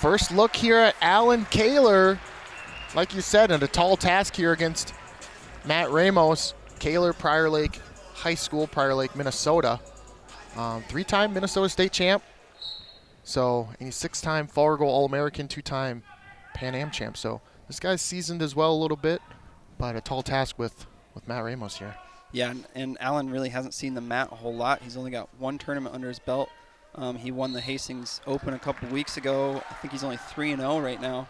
first look here at Alan Kaler. Like you said, in a tall task here against Matt Ramos. Kaler, Prior Lake High School, Prior Lake, Minnesota. 3-time Minnesota State champ. So, and he's 6-time Fargo All-American, 2-time Pan Am champ. So this guy's seasoned as well a little bit, but a tall task with Matt Ramos here. Yeah, and Alan really hasn't seen the mat a whole lot. He's only got one tournament under his belt. He won the Hastings Open a couple weeks ago. I think he's only 3-0 right now.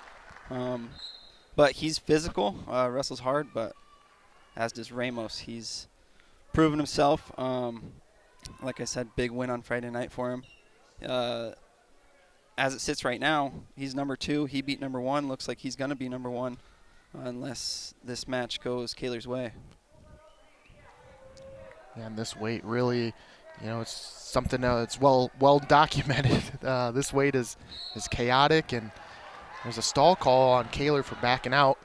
But he's physical, wrestles hard, but as does Ramos. He's proven himself. Like I said, big win on Friday night for him. As it sits right now, he's number 2. He beat number 1. Looks like he's going to be number 1 unless this match goes Kaler's way. Yeah, and this weight really, it's something that's well documented. This weight is chaotic, and there's a stall call on Kaler for backing out.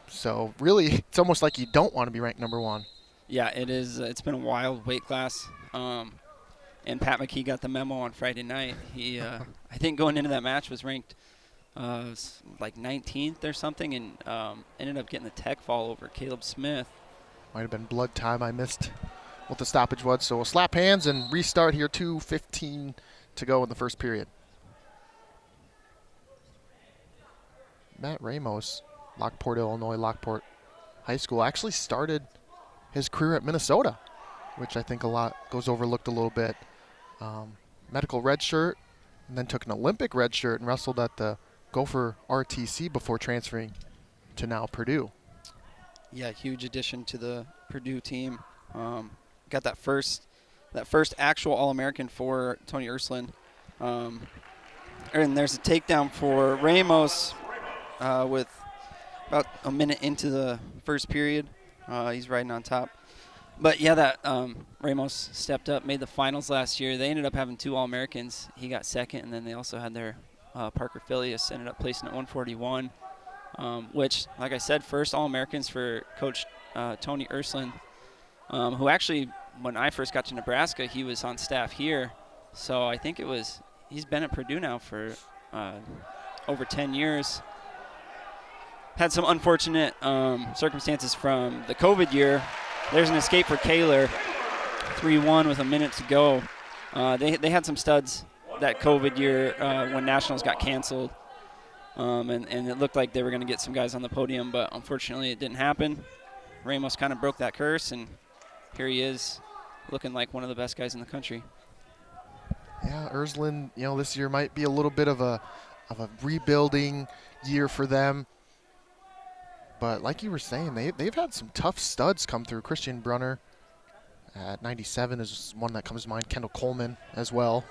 So really, it's almost like you don't want to be ranked number 1. Yeah, it is. It's been a wild weight class. And Pat McKee got the memo on Friday night. He, I think going into that match was ranked like 19th or something, and ended up getting the tech fall over Caleb Smith. Might have been blood time. I missed what the stoppage was. So we'll slap hands and restart here. 2:15 to go in the first period. Matt Ramos, Lockport, Illinois, Lockport High School, actually started his career at Minnesota, which I think a lot goes overlooked a little bit. Medical red shirt, and then took an Olympic red shirt and wrestled at the Gopher RTC before transferring to now Purdue. Yeah, huge addition to the Purdue team. Got that first actual All-American for Tony Ursuline. And there's a takedown for Ramos with about a minute into the first period. He's riding on top. But yeah, that Ramos stepped up, made the finals last year. They ended up having 2 All-Americans. He got second, and then they also had their Parker Filius ended up placing at 141, which, like I said, first All-Americans for Coach Tony Ursuline, who actually, when I first got to Nebraska, he was on staff here. So I think he's been at Purdue now for over 10 years. Had some unfortunate circumstances from the COVID year. There's an escape for Kaler, 3-1 with a minute to go. They had some studs that COVID year when Nationals got canceled, and it looked like they were going to get some guys on the podium, but unfortunately it didn't happen. Ramos kind of broke that curse, and here he is looking like one of the best guys in the country. Yeah, Ursuline, this year might be a little bit of a rebuilding year for them. But like you were saying, they've had some tough studs come through. Christian Brunner at 97 is one that comes to mind. Kendall Coleman as well.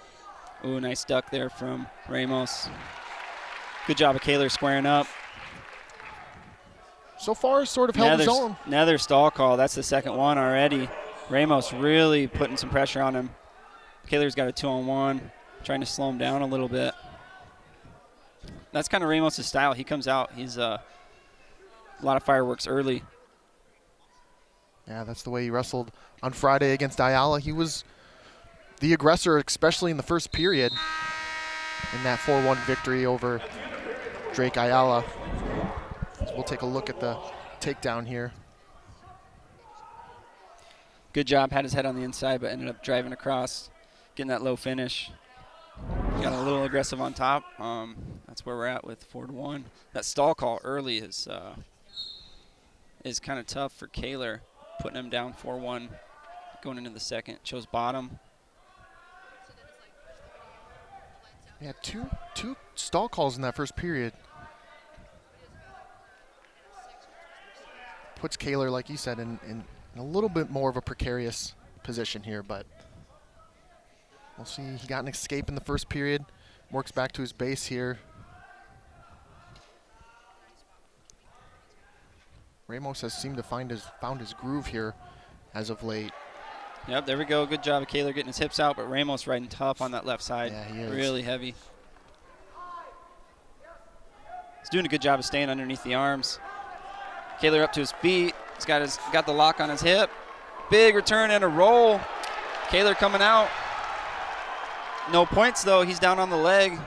Ooh, nice duck there from Ramos. Good job of Kaler squaring up. So far, sort of held his own. Another stall call. That's the second one already. Ramos really putting some pressure on him. Kaler's got a 2-on-1, trying to slow him down a little bit. That's kind of Ramos' style. He comes out. He's a lot of fireworks early. Yeah, that's the way he wrestled on Friday against Ayala. He was the aggressor, especially in the first period, in that 4-1 victory over Drake Ayala. So we'll take a look at the takedown here. Good job. Had his head on the inside, but ended up driving across, getting that low finish. Got a little aggressive on top. That's where we're at with 4-1. That stall call early is kind of tough for Kaler, putting him down 4-1 going into the second. Chose bottom. Yeah, two stall calls in that first period. Puts Kaler, like you said, in a little bit more of a precarious position here, but we'll see. He got an escape in the first period. Works back to his base here. Ramos has seemed to found his groove here as of late. Yep, there we go. Good job of Kaler getting his hips out, but Ramos riding tough on that left side. Yeah, he is. Really heavy. He's doing a good job of staying underneath the arms. Kaler up to his feet. He's got the lock on his hip. Big return and a roll. Kaler coming out. No points, though. He's down on the leg.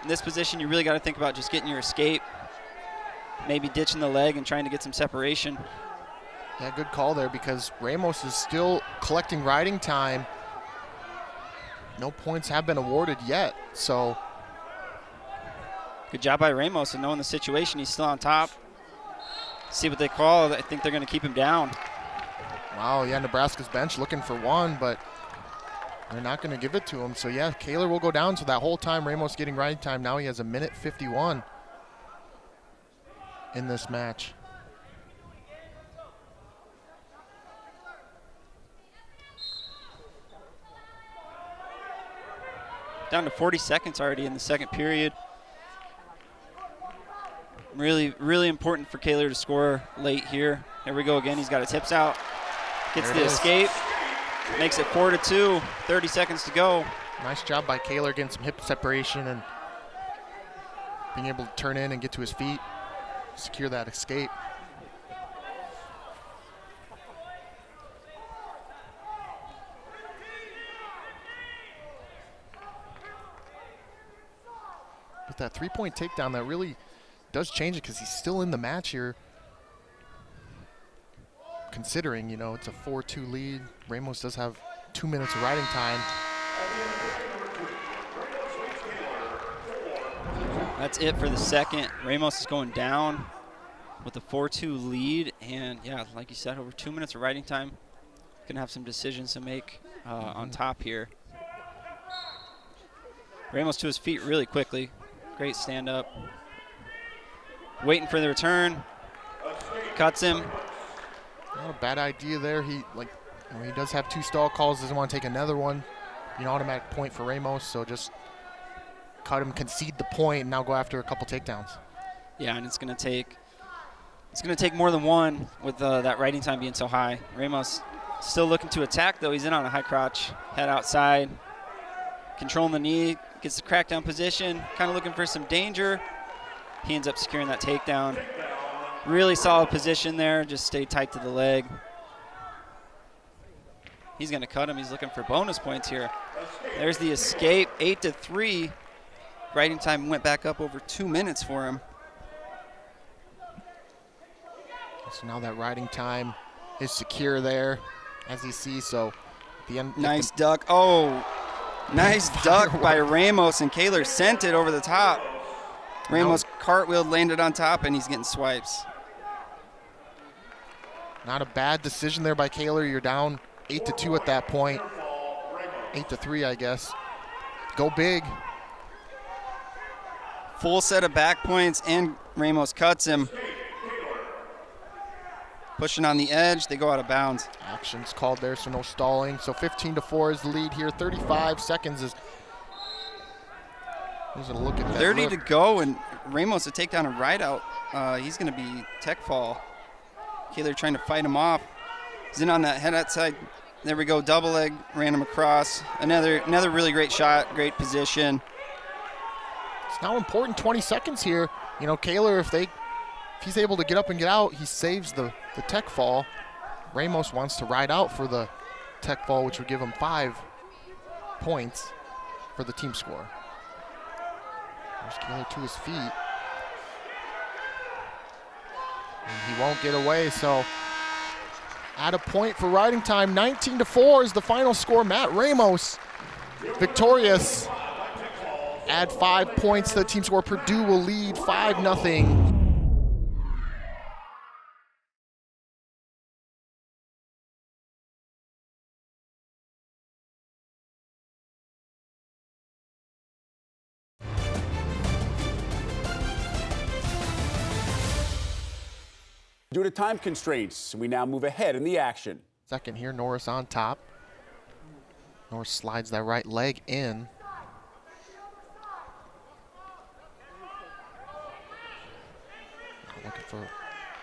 In this position, you really got to think about just getting your escape, maybe ditching the leg and trying to get some separation. Yeah, good call there because Ramos is still collecting riding time. No points have been awarded yet, so. Good job by Ramos and knowing the situation. He's still on top. See what they call. I think they're going to keep him down. Wow, yeah, Nebraska's bench looking for one, but they're not going to give it to him. So, yeah, Kaler will go down. So that whole time, Ramos getting riding time. Now he has 1:51 in this match. Down to 40 seconds already in the second period. Really, really important for Kaler to score late here. There we go again. He's got his hips out. Gets the escape. Makes it 4-2. 30 seconds to go. Nice job by Kaler getting some hip separation and being able to turn in and get to his feet, secure that escape. With that three-point takedown, that really does change it because he's still in the match here. Considering, you know, it's a 4-2 lead. Ramos does have 2 minutes of riding time. That's it for the second. Ramos is going down with a 4-2 lead. And, yeah, like you said, over 2 minutes of riding time. Going to have some decisions to make on top here. Ramos to his feet really quickly. Great stand-up. Waiting for the return. Cuts him. Not a bad idea there. He does have 2 stall calls. Doesn't want to take another one. An automatic point for Ramos. So just cut him, concede the point, and now go after a couple takedowns. Yeah, and it's going to take more than one with that riding time being so high. Ramos still looking to attack though. He's in on a high crotch, head outside, controlling the knee, gets the crackdown position, kind of looking for some danger. He ends up securing that takedown. Really solid position there, just stay tight to the leg. He's going to cut him. He's looking for bonus points here. There's the escape, 8-3. Riding time went back up over 2 minutes for him. So now that riding time is secure there, as you see. So at the end, nice duck. Oh, nice duck by Ramos, and Kaler sent it over the top. Ramos cartwheeled, landed on top, and he's getting swipes. Not a bad decision there by Kaler. You're down 8-2 at that point. 8-3, I guess. Go big. Full set of back points, and Ramos cuts him. Pushing on the edge, they go out of bounds. Action's called there, so no stalling. So 15-4 is the lead here. 35 seconds is. He's gonna look at that. 30 to go, and Ramos to take down a ride out. He's gonna be tech fall. Kaler trying to fight him off. He's in on that head outside. There we go, double leg, ran him across. Another really great shot, great position. It's now important 20 seconds here. You know, Kaler, if he's able to get up and get out, he saves the tech fall. Ramos wants to ride out for the tech fall, which would give him 5 points for the team score. There's Kaler to his feet. And he won't get away, so at a point for riding time. 19-4 is the final score. Matt Ramos victorious. Add 5 points to the team score. Purdue will lead 5-0. Due to time constraints, we now move ahead in the action. Second here, Norris on top. Norris slides that right leg in. Looking for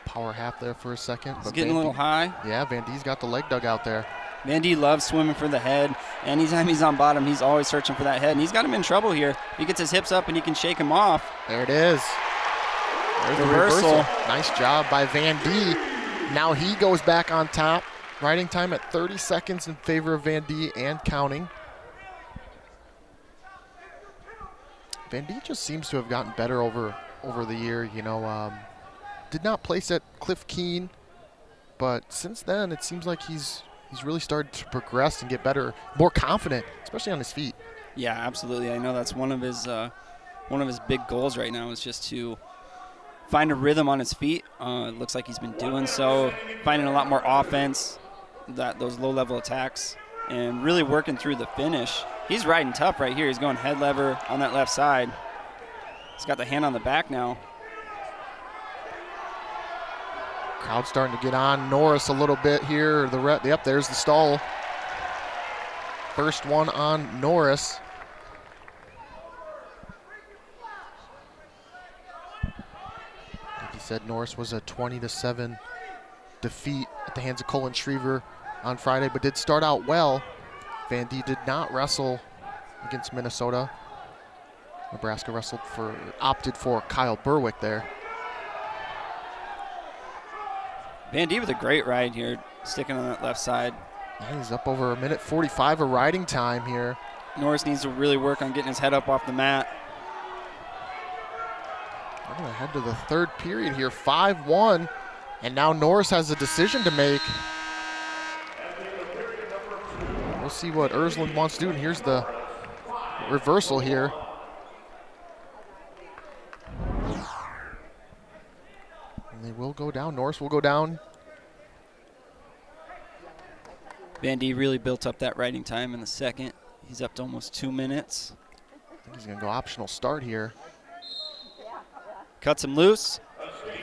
power half there for a second. He's getting a little high. Yeah, Van Die's got the leg dug out there. Van Die loves swimming for the head. Anytime he's on bottom, he's always searching for that head. And he's got him in trouble here. He gets his hips up and he can shake him off. There it is. There's the reversal. Nice job by Van Die. Now he goes back on top. Riding time at 30 seconds in favor of Van Die and counting. Van D just seems to have gotten better over the year. You know, did not place at Cliff Keen, but since then it seems like he's really started to progress and get better, more confident, especially on his feet. Yeah, absolutely. I know that's one of his big goals right now is just to find a rhythm on his feet. It looks like he's been doing so, finding a lot more offense, those low-level attacks, and really working through the finish. He's riding tough right here. He's going head lever on that left side. He's got the hand on the back now. Crowd starting to get on Norris a little bit here. Yep, there's the stall. First one on Norris. Like you said, Norris was a 20-7 defeat at the hands of Colin Schriever on Friday, but did start out well. Van D did not wrestle against Minnesota. Nebraska opted for Kyle Berwick there. Van D with a great ride here, sticking on that left side. Yeah, he's up over 1:45 of riding time here. Norris needs to really work on getting his head up off the mat. We're going to head to the third period here, 5-1. And now Norris has a decision to make. We'll see what Ersland wants to do, and here's the reversal here. And they will go down. Norris will go down. Van D really built up that riding time in the second. He's up to almost 2 minutes. I think he's going to go optional start here. Cuts him loose,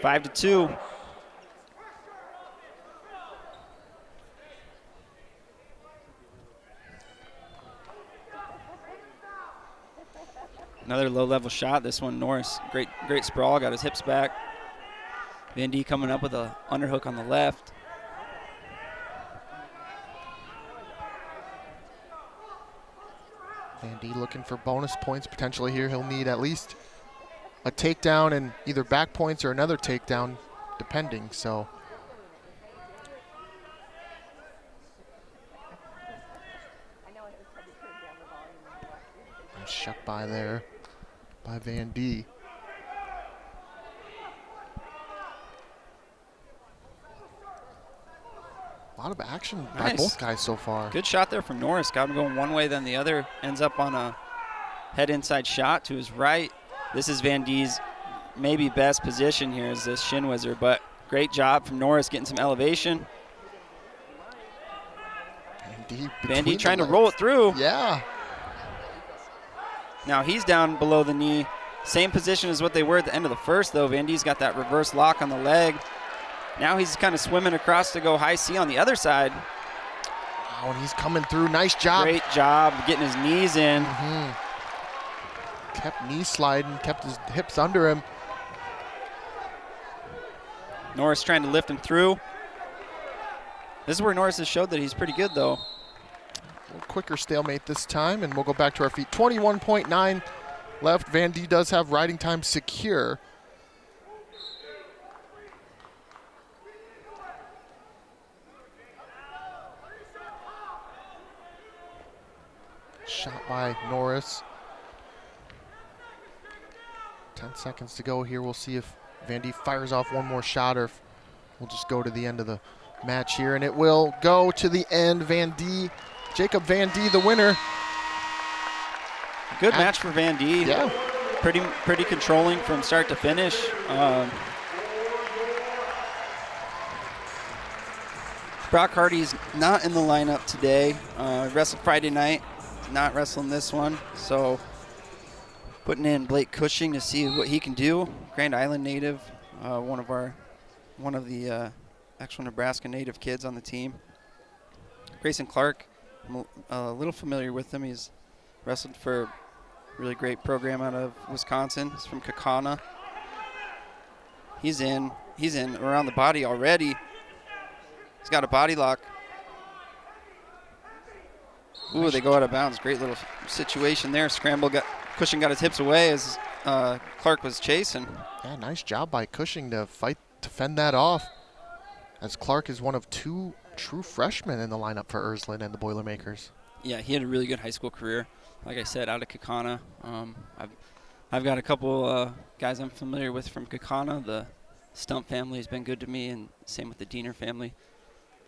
5-2. Another low-level shot. This one, Norris, great sprawl, got his hips back. Van D coming up with a underhook on the left. Van D looking for bonus points potentially here. He'll need at least a takedown and either back points or another takedown, depending. So nice shut by there by Van D. A lot of action by both guys so far. Good shot there from Norris. Got him going one way, then the other. Ends up on a head inside shot to his right. This is Van D's maybe best position here is this shin whizzer, but great job from Norris getting some elevation. Van D trying to roll it through. Yeah. Now he's down below the knee. Same position as what they were at the end of the first, though. Van D's got that reverse lock on the leg. Now he's kind of swimming across to go high C on the other side. Oh, and he's coming through. Nice job. Great job getting his knees in. Kept knee sliding, kept his hips under him. Norris trying to lift him through. This is where Norris has showed that he's pretty good, though. A little quicker stalemate this time, and we'll go back to our feet. 21.9 left. Van D does have riding time secure. Shot by Norris. 10 seconds to go here. We'll see if Van D fires off one more shot or if we'll just go to the end of the match here. And it will go to the end. Van D, Jacob Van D, the winner. Good match for Van D. Yeah. Pretty controlling from start to finish. Brock Hardy's not in the lineup today. Wrestled Friday night, not wrestling this one. So putting in Blake Cushing to see what he can do. Grand Island native, one of the actual Nebraska native kids on the team. Grayson Clark, I'm a little familiar with him. He's wrestled for a really great program out of Wisconsin. He's from Kakana. He's in around the body already. He's got a body lock. Ooh, they go out of bounds. Great little situation there. Cushing got his hips away as Clark was chasing. Yeah, nice job by Cushing to fend that off, as Clark is one of two true freshmen in the lineup for Ersland and the Boilermakers. Yeah, he had a really good high school career. Like I said, out of Kakana. I've got a couple guys I'm familiar with from Kakana. The Stump family has been good to me, and same with the Diener family.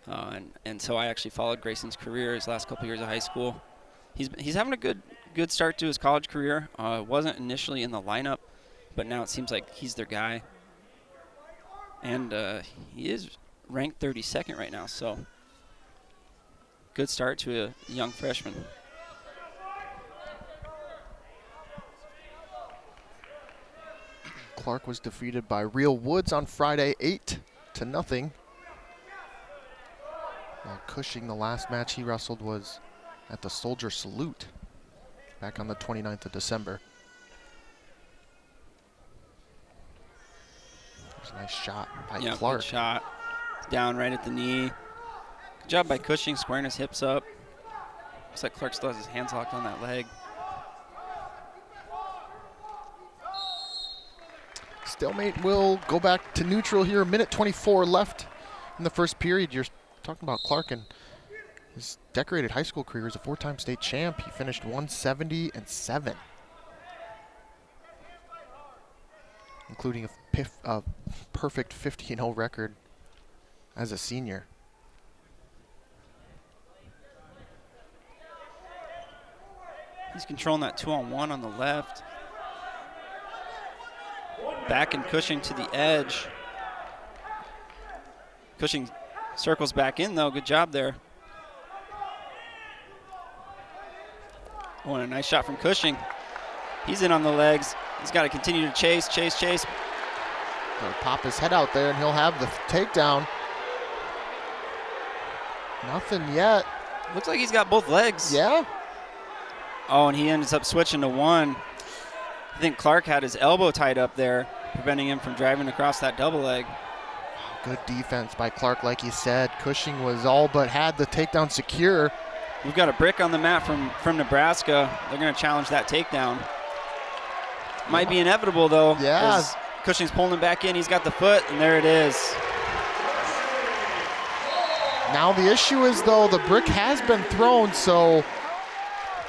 And so I actually followed Grayson's career his last couple years of high school. He's having a good start to his college career. Wasn't initially in the lineup, but now it seems like he's their guy. And he is ranked 32nd right now, so good start to a young freshman. Clark was defeated by Real Woods on Friday, 8-0. While Cushing, the last match he wrestled was at the Soldier Salute back on the 29th of December. There's a nice shot by Clark. Good shot. It's down right at the knee. Good job by Cushing, squaring his hips up. Looks like Clark still has his hands locked on that leg. Stalemate will go back to neutral here. A minute 24 left in the first period. You're talking about Clark and his decorated high school career as a 4-time state champ. He finished 170-7, including a perfect 15-0 record as a senior. He's controlling that 2-on-1 on the left. Back and Cushing to the edge. Cushing circles back in, though. Good job there. Oh, and a nice shot from Cushing. He's in on the legs. He's got to continue to chase. He'll pop his head out there, and he'll have the takedown. Nothing yet. Looks like he's got both legs. Yeah. Oh, and he ends up switching to one. I think Clark had his elbow tied up there, preventing him from driving across that double leg. Good defense by Clark, like you said. Cushing was all but had the takedown secure. We've got a brick on the mat from Nebraska. They're going to challenge that takedown. Might be inevitable, though. Yeah. Cushing's pulling him back in. He's got the foot, and there it is. Now the issue is, though, the brick has been thrown, so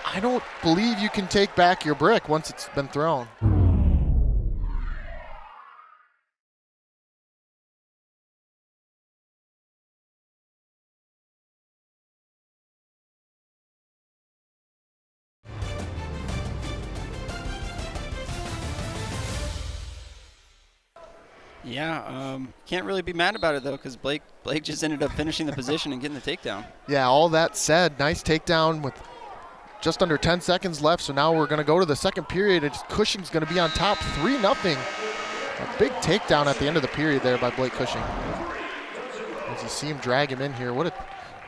I don't believe you can take back your brick once it's been thrown. Yeah, can't really be mad about it, though, because Blake just ended up finishing the position and getting the takedown. Yeah, all that said, nice takedown with just under 10 seconds left. So now we're going to go to the second period. And Cushing's going to be on top 3-0. A big takedown at the end of the period there by Blake Cushing. As you see him drag him in here, what a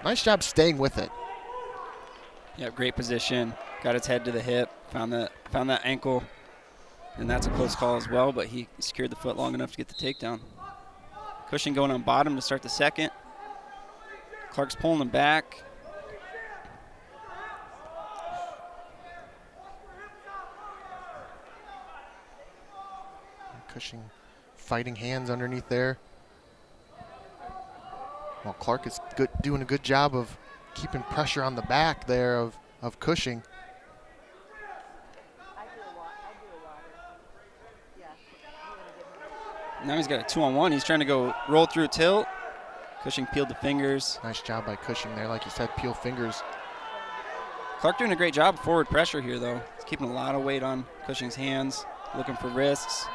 nice job staying with it. Yeah, great position. Got his head to the hip, found that ankle. And that's a close call as well, but he secured the foot long enough to get the takedown. Cushing going on bottom to start the second. Clark's pulling him back. Cushing fighting hands underneath there. Well, Clark is doing a good job of keeping pressure on the back there of Cushing. Now he's got a 2-on-1. He's trying to go roll through a tilt. Cushing peeled the fingers. Nice job by Cushing there. Like you said, peel fingers. Clark doing a great job of forward pressure here, though. He's keeping a lot of weight on Cushing's hands, looking for wrists.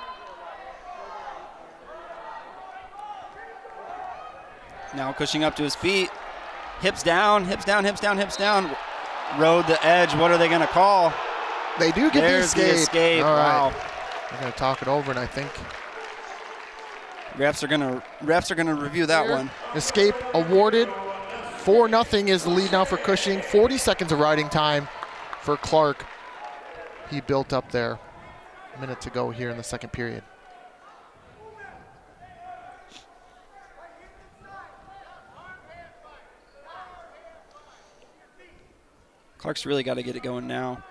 Now Cushing up to his feet. Hips down, hips down, hips down, hips down. Rode the edge. What are they going to call? They do get There's the escape. All right. Wow. They're going to talk it over, and I think refs are gonna review that one. Escape awarded. 4-0 is the lead now for Cushing. 40 seconds of riding time for Clark. He built up there. A minute to go here in the second period. Clark's really got to get it going now.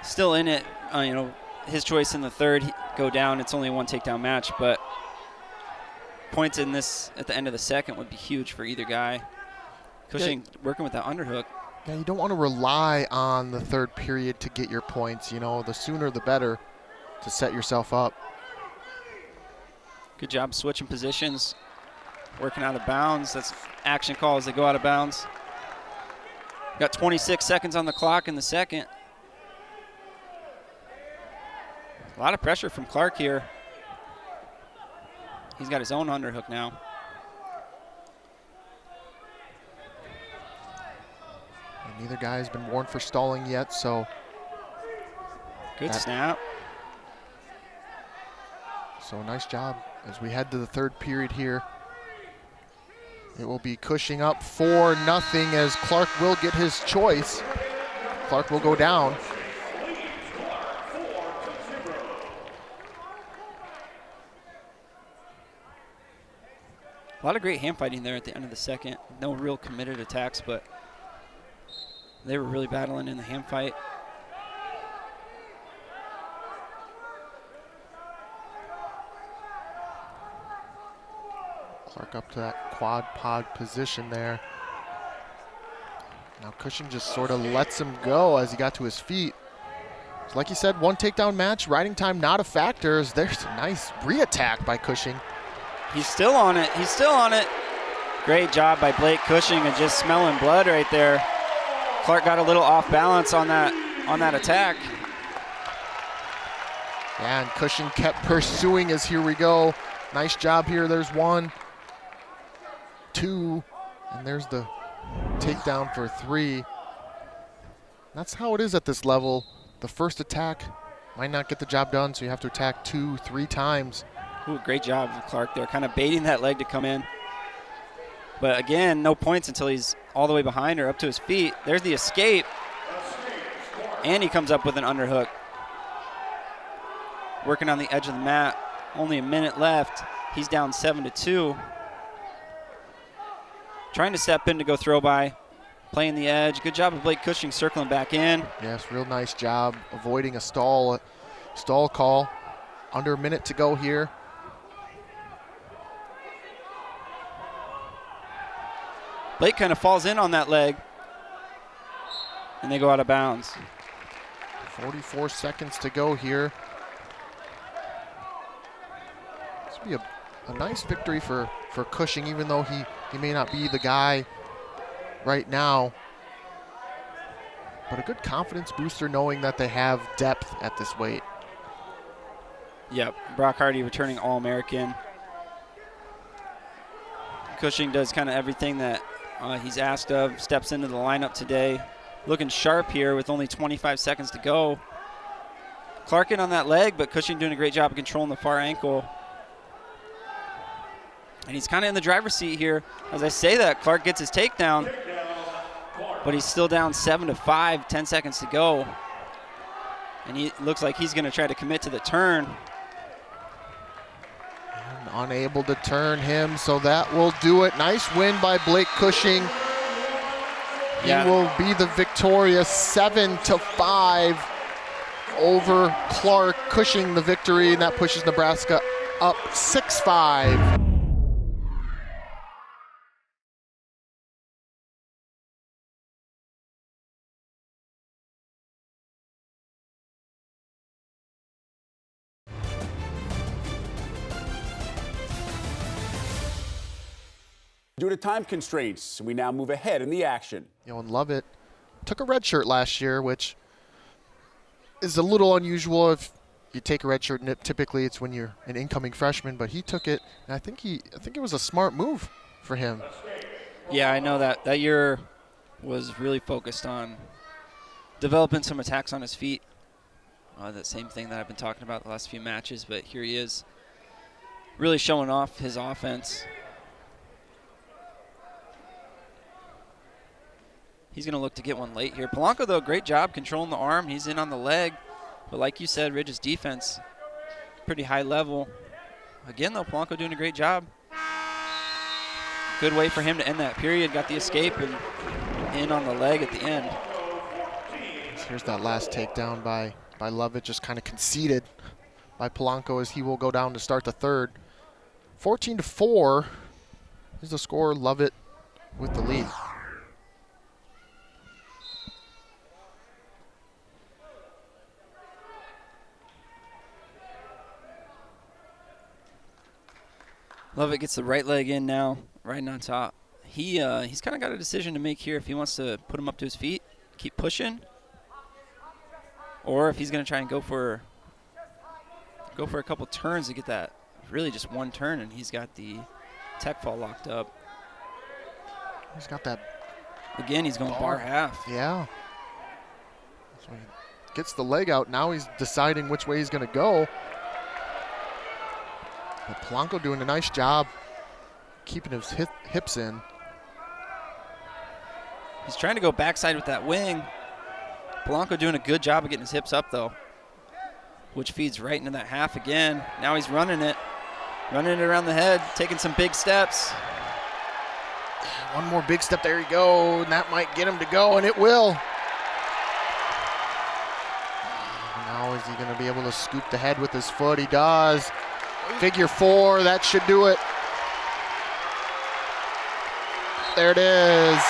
Still in it, his choice in the third, go down. It's only a one takedown match, but points in this at the end of the second would be huge for either guy. Cushing working with that underhook. Yeah, you don't want to rely on the third period to get your points. You know, the sooner the better to set yourself up. Good job switching positions, working out of bounds. That's action call as they go out of bounds. Got 26 seconds on the clock in the second. A lot of pressure from Clark here. He's got his own underhook now. And neither guy has been warned for stalling yet, so. Good snap. So nice job as we head to the third period here. It will be Cushing up 4-0 as Clark will get his choice. Clark will go down. A lot of great hand fighting there at the end of the second. No real committed attacks, but they were really battling in the hand fight. Clark up to that quad pod position there. Now Cushing just sort of lets him go as he got to his feet. So like you said, one takedown match, riding time not a factor. There's a nice re-attack by Cushing. He's still on it. He's still on it. Great job by Blake Cushing and just smelling blood right there. Clark got a little off balance on that attack. Yeah, and Cushing kept pursuing as here we go. Nice job here. There's 1, 2, and there's the takedown for 3. That's how it is at this level. The first attack might not get the job done, so you have to attack 2, 3 times. Ooh, great job of Clark there, kind of baiting that leg to come in. But again, no points until he's all the way behind or up to his feet. There's the escape. And he comes up with an underhook. Working on the edge of the mat. Only a minute left. He's down 7-2. Trying to step in to go throw by. Playing the edge. Good job of Blake Cushing circling back in. Yes, real nice job avoiding a stall call. Under a minute to go here. Blake kind of falls in on that leg. And they go out of bounds. 44 seconds to go here. This will be a nice victory for Cushing, even though he may not be the guy right now. But a good confidence booster knowing that they have depth at this weight. Yep, Brock Hardy returning All-American. Cushing does kind of everything that he's asked of, steps into the lineup today. Looking sharp here with only 25 seconds to go. Clark in on that leg, but Cushing doing a great job of controlling the far ankle. And he's kind of in the driver's seat here. As I say that, Clark gets his takedown, but he's still down 7-5, 10 seconds to go. And he looks like he's going to try to commit to the turn. And unable to turn him, so that will do it. Nice win by Blake Cushing. He will be the victorious 7-5 over Clark. Cushing the victory, and that pushes Nebraska up 6-5. Due to time constraints, we now move ahead in the action. You know, and Lovett took a red shirt last year, which is a little unusual. If you take a red shirt, typically it's when you're an incoming freshman, but he took it, and I think it was a smart move for him. Yeah, I know that year was really focused on developing some attacks on his feet. That same thing that I've been talking about the last few matches, but here he is really showing off his offense. He's going to look to get one late here. Polanco, though, great job controlling the arm. He's in on the leg. But like you said, Ridge's defense, pretty high level. Again, though, Polanco doing a great job. Good way for him to end that period. Got the escape and in on the leg at the end. Here's that last takedown by Lovett, just kind of conceded by Polanco as he will go down to start the third. 14-4 is the score. Lovett with the lead. Lovett gets the right leg in now, right on top. He's kind of got a decision to make here if he wants to put him up to his feet, keep pushing, or if he's going to try and go for a couple turns to get that. Really just one turn, and he's got the tech fall locked up. He's got that. Again, he's going bar half. Yeah. So he gets the leg out. Now he's deciding which way he's going to go. But Polanco doing a nice job keeping his hips in. He's trying to go backside with that wing. Polanco doing a good job of getting his hips up, though, which feeds right into that half again. Now he's running it around the head, taking some big steps. One more big step. There you go. And that might get him to go, and it will. Now is he going to be able to scoop the head with his foot? He does. Figure 4. That should do it. There it is.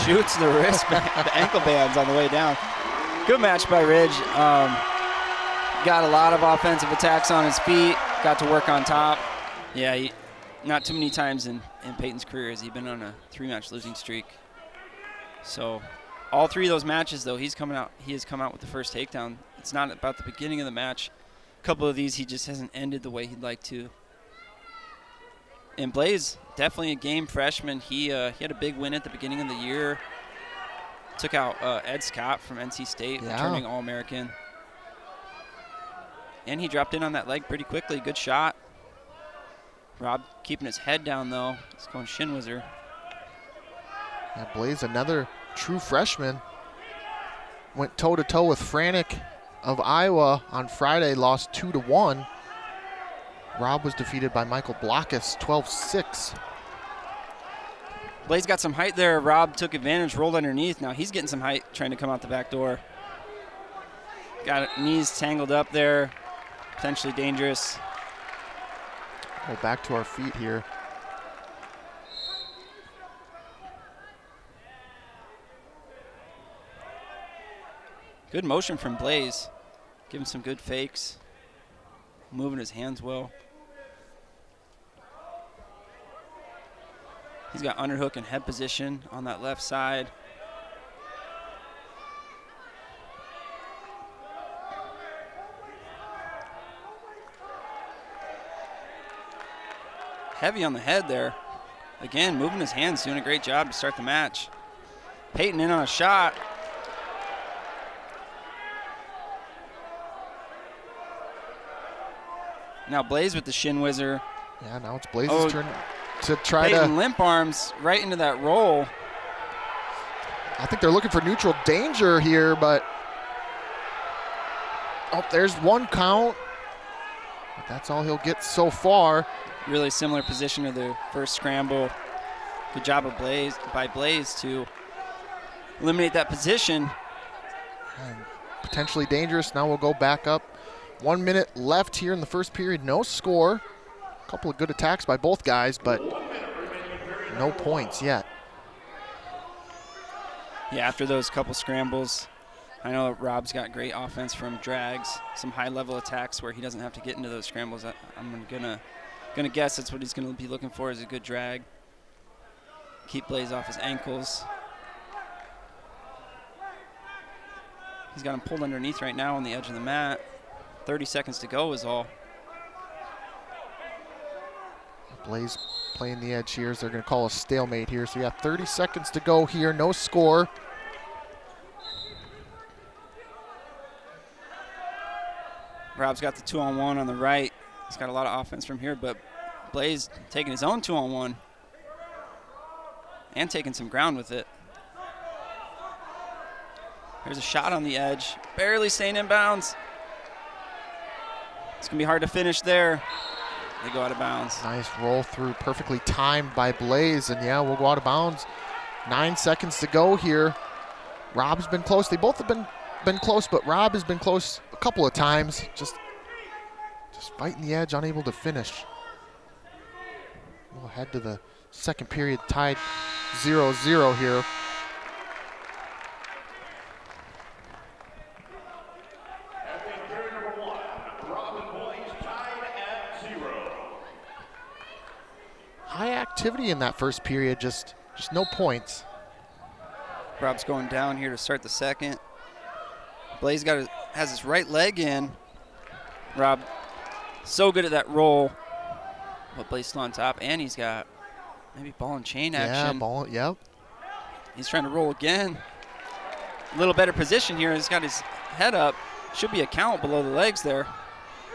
Shoots the the ankle bands on the way down. Good match by Ridge. Got a lot of offensive attacks on his feet. Got to work on top. Yeah, not too many times in Peyton's career has he been on a 3-match losing streak. So all 3 of those matches, though, he has come out with the first takedown. It's not about the beginning of the match. A couple of these he just hasn't ended the way he'd like to. And Blaze, definitely a game freshman. He had a big win at the beginning of the year. Took out Ed Scott from NC State, returning All-American. And he dropped in on that leg pretty quickly. Good shot. Rob keeping his head down, though. He's going shin whizzer. Yeah, Blaze, another true freshman. Went toe-to-toe with Franek of Iowa on Friday, lost 2-1. Rob was defeated by Michael Blockus, 12-6. Blaze got some height there. Rob took advantage, rolled underneath. Now he's getting some height, trying to come out the back door. Got knees tangled up there, potentially dangerous. Go back to our feet here. Good motion from Blaze. Giving some good fakes. Moving his hands well. He's got underhook and head position on that left side. Heavy on the head there. Again, moving his hands, doing a great job to start the match. Peyton in on a shot. Now Blaze with the shin whizzer. Yeah, now it's Blaze's turn to try Peyton limp arms right into that roll. I think they're looking for neutral danger here, but there's one count. But that's all he'll get so far. Really similar position to the first scramble. Good job of Blaze to eliminate that position. And potentially dangerous. Now we'll go back up. 1 minute left here in the first period. No score. A couple of good attacks by both guys, but no points yet. Yeah, after those couple scrambles, I know Rob's got great offense from drags, some high-level attacks where he doesn't have to get into those scrambles. I'm gonna guess that's what he's gonna be looking for, is a good drag. Keep Blaze off his ankles. He's got him pulled underneath right now on the edge of the mat. 30 seconds to go is all. Blaze playing the edge here, so they're going to call a stalemate here. So you have 30 seconds to go here, no score. Rob's got the 2-on-1 on the right. He's got a lot of offense from here, but Blaze taking his own 2-on-1 and taking some ground with it. There's a shot on the edge, barely staying in bounds. It's going to be hard to finish there. They go out of bounds. Nice roll through, perfectly timed by Blaze, and yeah, we'll go out of bounds. 9 seconds to go here. Rob's been close. They both have been close, but Rob has been close a couple of times. Just fighting the edge, unable to finish. We'll head to the second period, tied 0-0 here. activity in that first period, just no points. Rob's going down here to start the second. Blaze has his right leg in. Rob, so good at that roll. But Blaze still on top, and he's got maybe ball and chain action. Yeah, ball, yep. He's trying to roll again. A little better position here. He's got his head up. Should be a count below the legs there.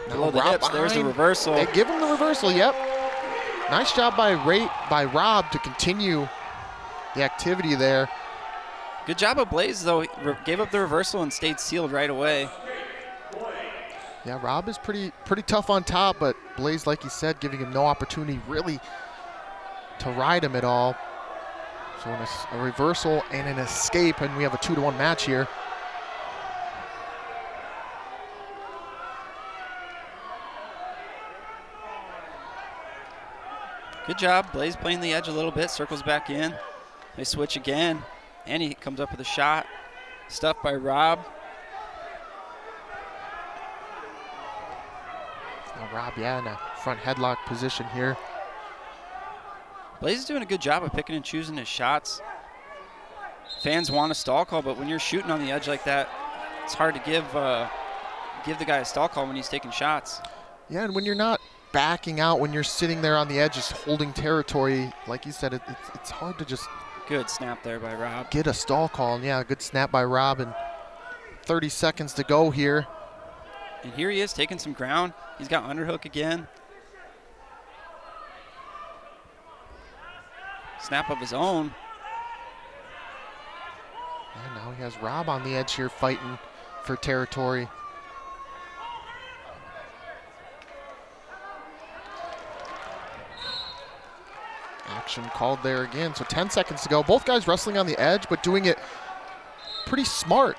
Below the hips. There's the reversal. They give him the reversal, yep. Nice job by Rob to continue the activity there. Good job of Blaze, though. He gave up the reversal and stayed sealed right away. Yeah, Rob is pretty tough on top, but Blaze, like you said, giving him no opportunity really to ride him at all. So a reversal and an escape, and we have a 2-1 match here. Good job. Blaze playing the edge a little bit, circles back in. They switch again, and he comes up with a shot. Stuffed by Rob. Now Rob, yeah, in a front headlock position here. Blaze is doing a good job of picking and choosing his shots. Fans want a stall call, but when you're shooting on the edge like that, it's hard to give the guy a stall call when he's taking shots. Yeah, and when you're not backing out, when you're sitting there on the edge just holding territory, like you said, it's hard to just good snap there by Rob. Get a stall call. And yeah, good snap by Rob, and 30 seconds to go here. And here he is taking some ground. He's got underhook again. Snap of his own. And now he has Rob on the edge here fighting for territory. Action called there again. So 10 seconds to go. Both guys wrestling on the edge, but doing it pretty smart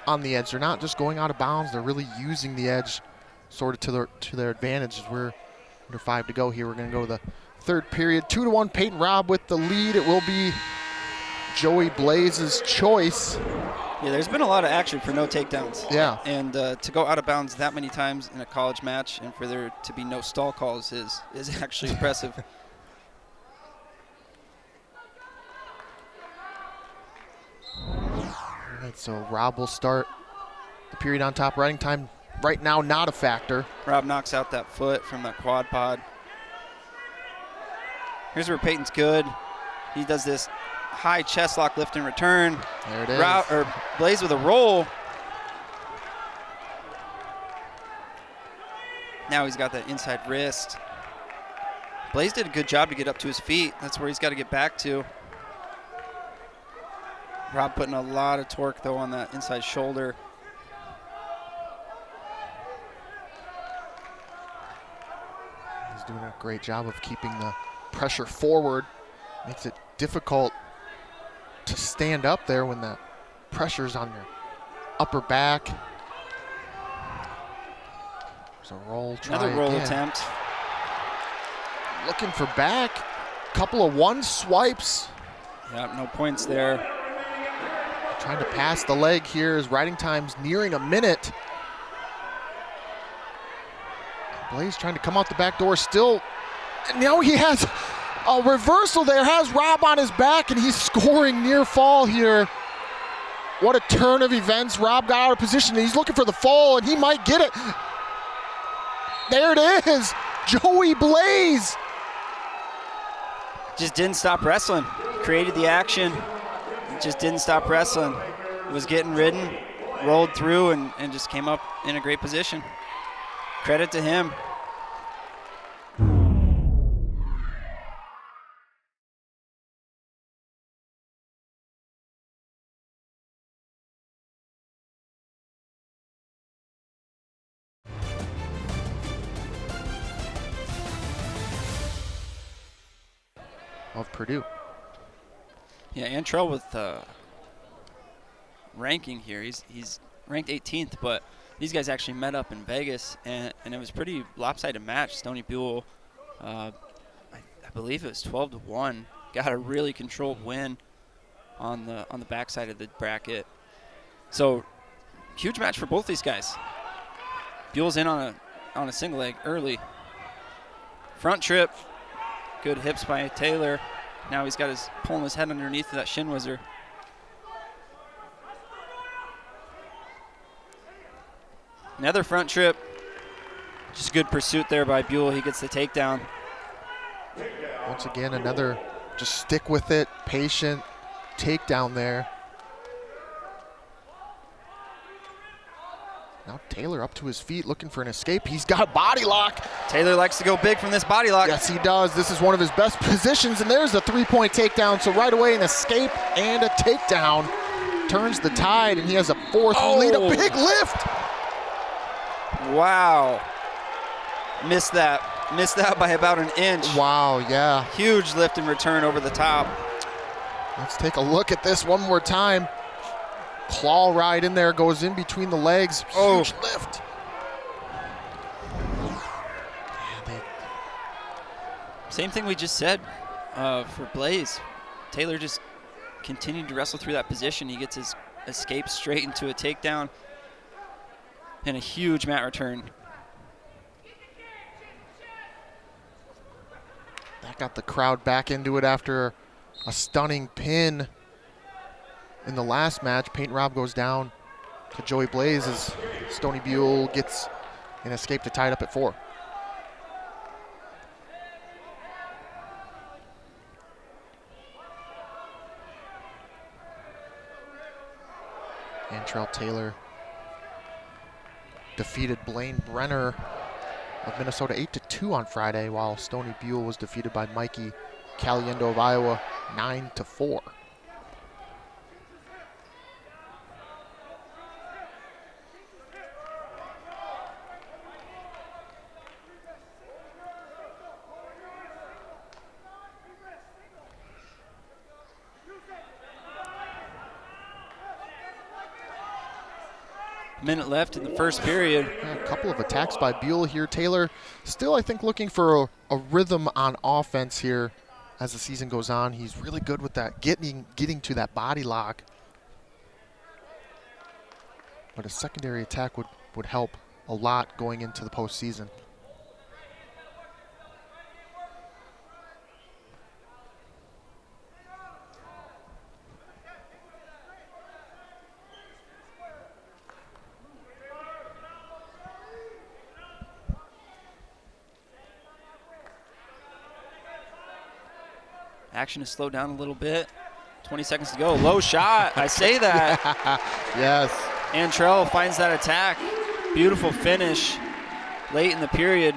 on the edge. They're not just going out of bounds. They're really using the edge sort of to their advantage. We're under 5 to go here. We're going to go to the third period. 2-1 Peyton Robb with the lead. It will be Joey Blaze's choice. Yeah, there's been a lot of action for no takedowns. Yeah. And to go out of bounds that many times in a college match and for there to be no stall calls is actually impressive. All right, so Rob will start the period on top. Riding time right now not a factor. Rob knocks out that foot from that quad pod. Here's where Peyton's good. He does this high chest lock lift and return. There it is. Blaze with a roll. Now he's got that inside wrist. Blaze did a good job to get up to his feet. That's where he's got to get back to. Rob putting a lot of torque, though, on that inside shoulder. He's doing a great job of keeping the pressure forward. Makes it difficult to stand up there when the pressure's on your upper back. There's a roll. Another roll attempt. Looking for back. Couple of one swipes. Yep, no points there. Trying to pass the leg here as riding time's nearing a minute. Blaze trying to come out the back door still. And now he has a reversal there, has Rob on his back, and he's scoring near fall here. What a turn of events. Rob got out of position, and he's looking for the fall, and he might get it. There it is, Joey Blaze. Just didn't stop wrestling. Created the action. Just didn't stop wrestling. Was getting ridden, rolled through, and just came up in a great position. Credit to him. Of Purdue. Yeah, Antrell with ranking here. He's ranked 18th, but these guys actually met up in Vegas, and it was a pretty lopsided match. Stony Buell, I believe it was 12-1, got a really controlled win on the backside of the bracket. So huge match for both these guys. Buell's in on a single leg early. Front trip, Good hips by Taylor. Now he's got his pulling his head underneath that shin whizzer. Another front trip. Just good pursuit there by Buell. He gets the takedown. Once again, another just stick with it, patient takedown there. Now Taylor up to his feet looking for an escape. He's got a body lock. Taylor likes to go big from this body lock. Yes, he does. This is one of his best positions, and there's a three-point takedown. So right away, an escape and a takedown. Turns the tide, and he has a fourth lead, a big lift. Wow. Missed that by about an inch. Wow, yeah. Huge lift and return over the top. Let's take a look at this one more time. Claw ride in there, goes in between the legs. Huge lift. Same thing we just said for Blaze. Taylor just continued to wrestle through that position. He gets his escape straight into a takedown and a huge mat return. That got the crowd back into it after a stunning pin in the last match. Peyton Robb goes down to Joey Blaze as Stony Buell gets an escape to tie it up at 4. Antrell Taylor defeated Blaine Brenner of Minnesota 8-2 on Friday, while Stony Buell was defeated by Mikey Caliendo of Iowa 9-4. Minute left in the first period. A couple of attacks by Buell here. Taylor still, I think, looking for a rhythm on offense here as the season goes on. He's really good with that, getting to that body lock. But a secondary attack would help a lot going into the postseason. Action is slowed down a little bit. 20 seconds to go. Low shot. I say that. Yes. Antrell finds that attack. Beautiful finish late in the period.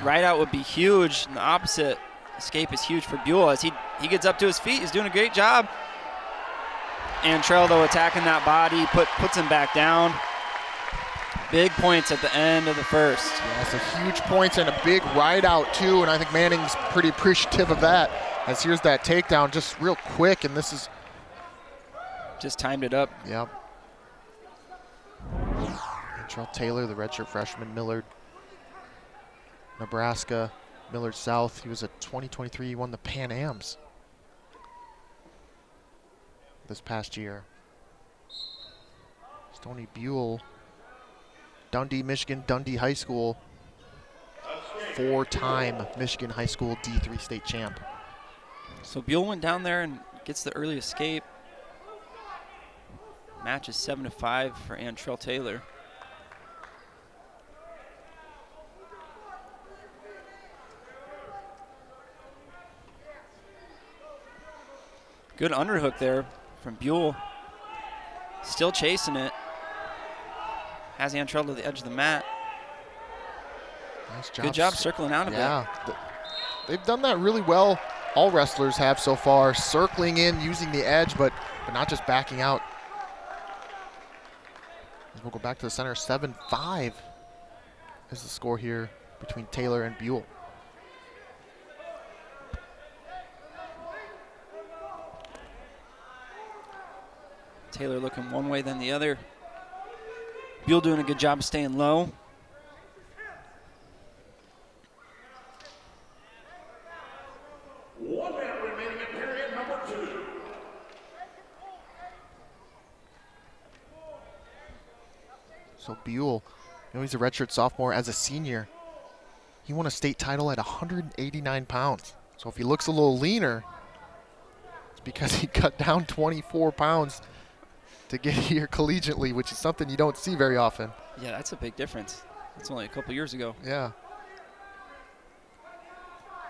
Right out would be huge. And the opposite escape is huge for Buell as he gets up to his feet. He's doing a great job. Antrell, though, attacking that body, puts him back down. Big points at the end of the first. Yes, a huge points and a big ride out, too. And I think Manning's pretty appreciative of that. As here's that takedown just real quick, and this is... Just timed it up. Yep. Antrell Taylor, the redshirt freshman, Millard, Nebraska, Millard South. He was a 2023, he won the Pan Ams this past year. Stony Buell, Dundee, Michigan, Dundee High School, 4-time Michigan High School D3 state champ. So Buell went down there and gets the early escape. Match is 7-5 for Antrell Taylor. Good underhook there from Buell. Still chasing it. Has Antrell to the edge of the mat. Nice job. Good job circling out a bit. They've done that really well. All wrestlers have so far, circling in, using the edge, but not just backing out. We'll go back to the center. 7-5 is the score here between Taylor and Buell. Taylor looking one way then the other. Buell doing a good job of staying low. So Buell, he's a redshirt sophomore. As a senior, he won a state title at 189 pounds. So if he looks a little leaner, it's because he cut down 24 pounds to get here collegiately, which is something you don't see very often. Yeah, that's a big difference. That's only a couple years ago. Yeah.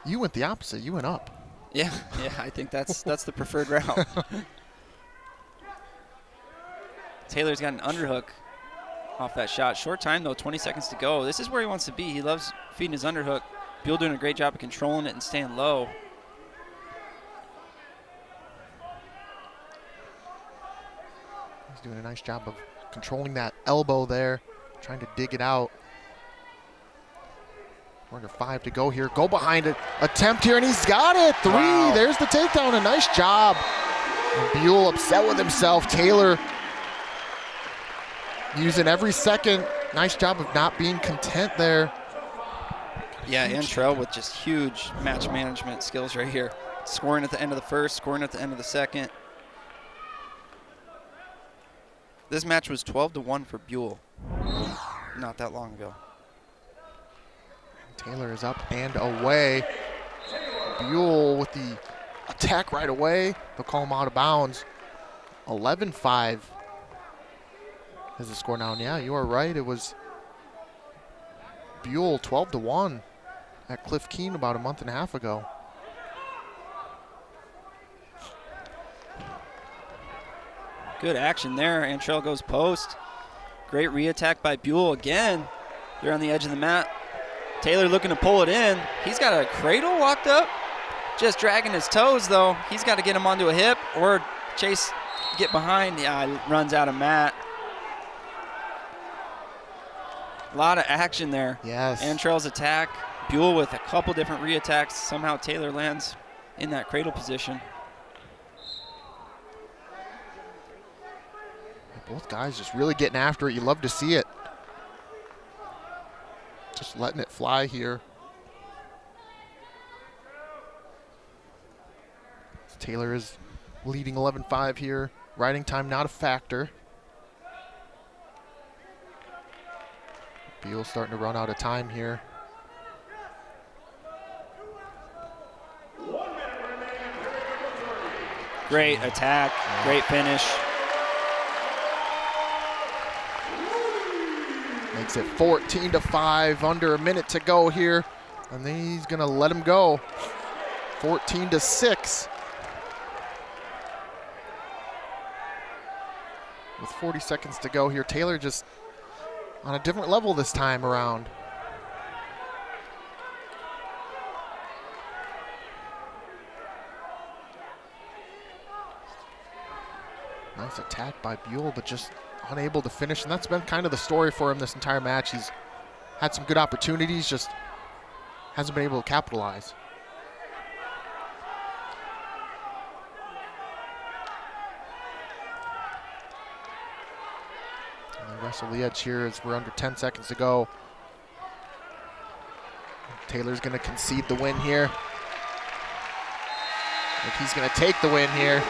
You went the opposite. You went up. Yeah, I think that's the preferred route. Taylor's got an underhook off that shot. Short time, though, 20 seconds to go. This is where he wants to be. He loves feeding his underhook. Buell doing a great job of controlling it and staying low. He's doing a nice job of controlling that elbow there, trying to dig it out. We're under 5 to go here. Go behind it. Attempt here, and he's got it. 3. Wow. There's the takedown. A nice job. And Buell upset with himself. Taylor using every second. Nice job of not being content there. Yeah, Antrell with just huge match management skills right here. Scoring at the end of the first, scoring at the end of the second. This match was 12-1 for Buell not that long ago. Taylor is up and away. Buell with the attack right away. They'll call him out of bounds. 11-5 is the score now. And yeah, you are right. It was Buell 12-1 at Cliff Keen about a month and a half ago. Good action there. Antrell goes post. Great re-attack by Buell again. They're on the edge of the mat. Taylor looking to pull it in. He's got a cradle walked up. Just dragging his toes, though. He's got to get him onto a hip or Chase get behind. Yeah, he runs out of mat. A lot of action there. Yes. Antrell's attack. Buell with a couple different re-attacks. Somehow Taylor lands in that cradle position. Both guys just really getting after it. You love to see it. Just letting it fly here. Taylor is leading 11-5 here. Riding time not a factor. Buell starting to run out of time here. Great attack, great finish. Makes it 14-5, under a minute to go here. And then he's gonna let him go. 14-6. With 40 seconds to go here, Taylor just on a different level this time around. Nice attack by Buell, but just unable to finish, and that's been kind of the story for him this entire match. He's had some good opportunities, just hasn't been able to capitalize. And they wrestle the edge here as we're under 10 seconds to go. Taylor's going to concede the win here. I think he's going to take the win here.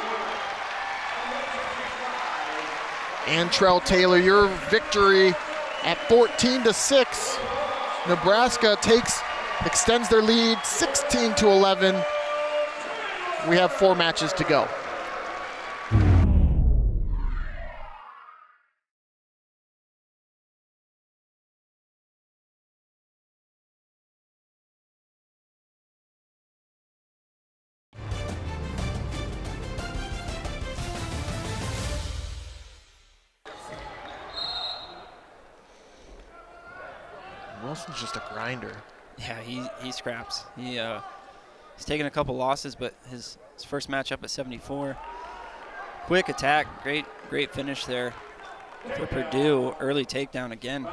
Antrell Taylor, your victory at 14-6. Nebraska extends their lead 16-11. We have 4 matches to go. Wilson's just a grinder. Yeah, he scraps. He's taken a couple losses, but his first match up at 74. Quick attack, great finish there for Purdue. Early takedown again,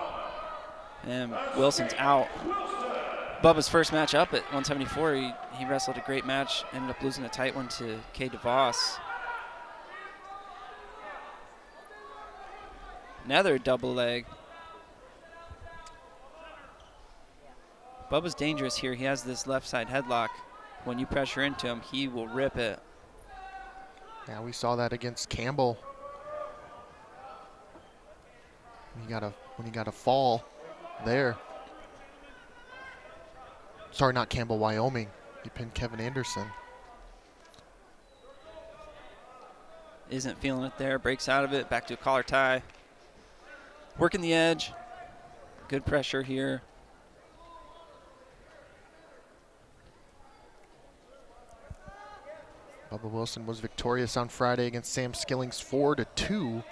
and Wilson's out. Bubba's first match up at 174, he wrestled a great match, ended up losing a tight one to K. DeVos. Another double leg. Bubba's dangerous here. He has this left side headlock. When you pressure into him, he will rip it. Yeah, we saw that against Campbell. When he got a fall there. Sorry, not Campbell, Wyoming. He pinned Kevin Anderson. Isn't feeling it there, breaks out of it, back to a collar tie. Working the edge. Good pressure here. Bubba Wilson was victorious on Friday against Sam Skilling's 4-2.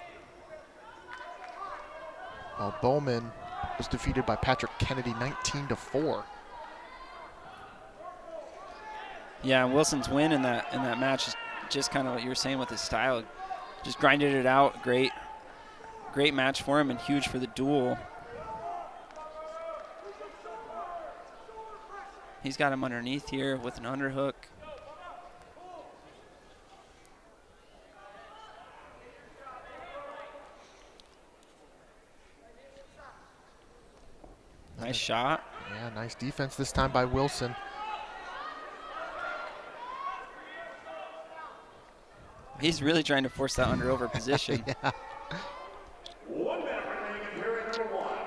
While Bowman was defeated by Patrick Kennedy 19-4. Yeah, Wilson's win in that match is just kind of what you were saying with his style. Just grinded it out. Great match for him and huge for the duel. He's got him underneath here with an underhook. Nice shot. Yeah, nice defense this time by Wilson. He's really trying to force that under-over position. Yeah. 1 minute remaining here in number 1.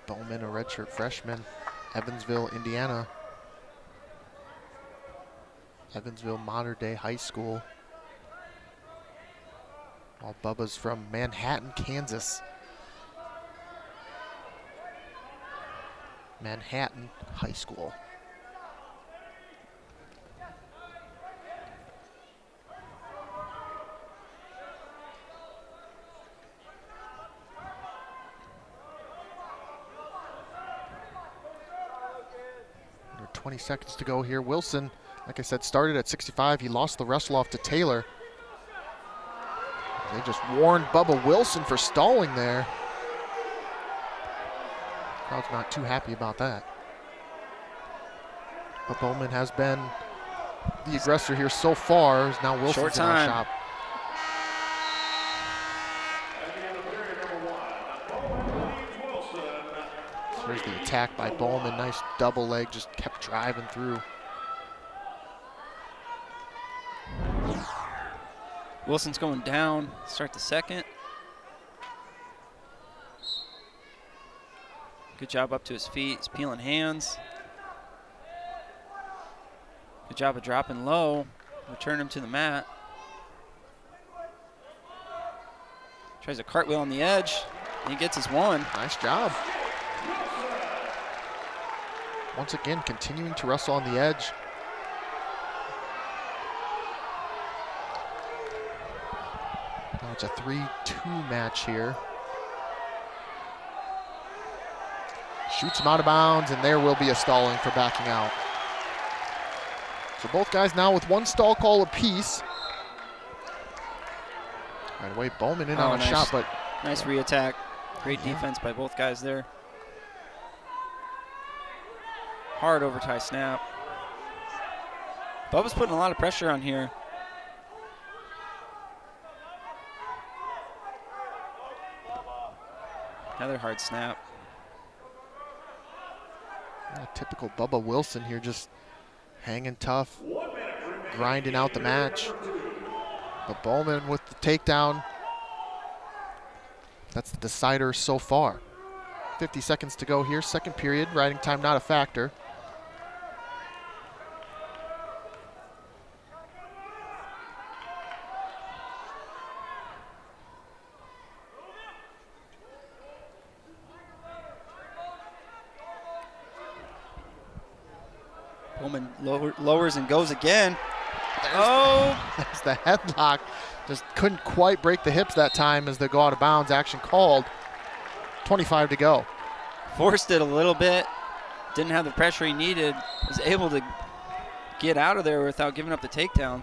Bowman, a redshirt freshman, Evansville, Indiana. Evansville Modern Day High School. While Bubba's from Manhattan, Kansas. Manhattan High School. Under 20 seconds to go here. Wilson, like I said, started at 65. He lost the wrestle off to Taylor. They just warned Bubba Wilson for stalling there. Crowd's not too happy about that. But Bowman has been the aggressor here so far. As now Wilson's in our shop. Here's the attack by Bowman. Nice double leg, just kept driving through. Wilson's going down. Start the second. Good job up to his feet. He's peeling hands. Good job of dropping low. Return him to the mat. Tries a cartwheel on the edge. And he gets his one. Nice job. Once again, continuing to wrestle on the edge. Now it's a 3-2 match here. Shoots him out of bounds, and there will be a stalling for backing out. So both guys now with one stall call apiece. Right away, Bowman in on a shot, but nice re-attack. Great defense by both guys there. Hard over tie snap. Bubba's putting a lot of pressure on here. Another hard snap. Typical Bubba Wilson here, just hanging tough, grinding out the match. But Bowman with the takedown. That's the decider so far. 50 seconds to go here, second period. Riding time not a factor. Bowman lowers and goes again. There's the headlock. Just couldn't quite break the hips that time as they go out of bounds. Action called. 25 to go. Forced it a little bit. Didn't have the pressure he needed. Was able to get out of there without giving up the takedown.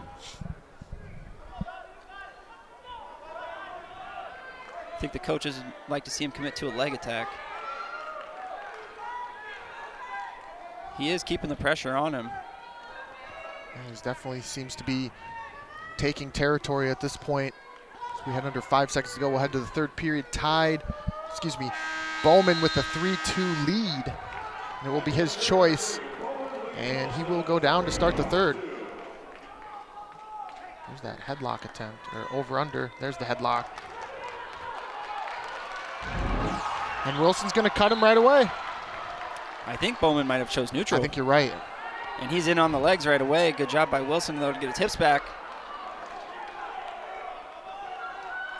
I think the coaches would like to see him commit to a leg attack. He is keeping the pressure on him. He definitely seems to be taking territory at this point. As we head under 5 seconds to go, we'll head to the third period. Bowman with a 3-2 lead. And it will be his choice. And he will go down to start the third. There's that headlock attempt, or over-under. There's the headlock. And Wilson's going to cut him right away. I think Bowman might have chose neutral. I think you're right. And he's in on the legs right away. Good job by Wilson, though, to get his hips back.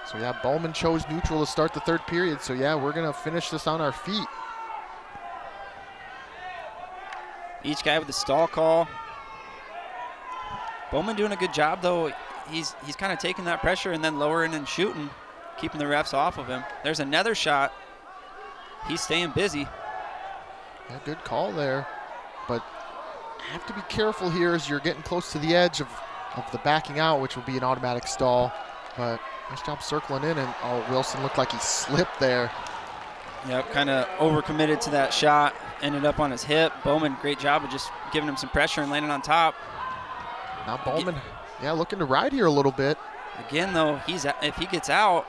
So, yeah, Bowman chose neutral to start the third period. So, yeah, we're going to finish this on our feet. Each guy with a stall call. Bowman doing a good job, though. He's kind of taking that pressure and then lowering and shooting, keeping the refs off of him. There's another shot. He's staying busy. Yeah, good call there. But have to be careful here as you're getting close to the edge of the backing out, which will be an automatic stall. But nice job circling in, and Wilson looked like he slipped there. Yep, kind of overcommitted to that shot. Ended up on his hip. Bowman, great job of just giving him some pressure and landing on top. Now Bowman, yeah, looking to ride here a little bit. Again, though, if he gets out,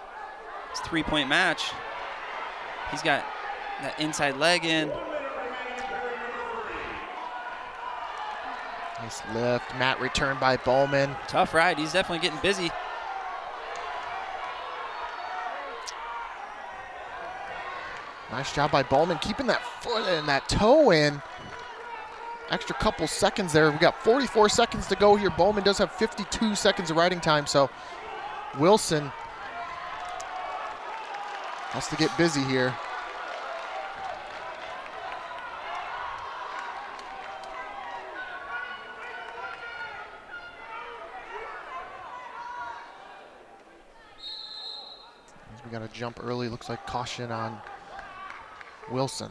it's a 3-point match. He's got that inside leg in. Nice lift. Mat return by Bowman. Tough ride. He's definitely getting busy. Nice job by Bowman keeping that foot and that toe in. Extra couple seconds there. We got 44 seconds to go here. Bowman does have 52 seconds of riding time, so Wilson has to get busy here. We got a jump early. Looks like caution on Wilson.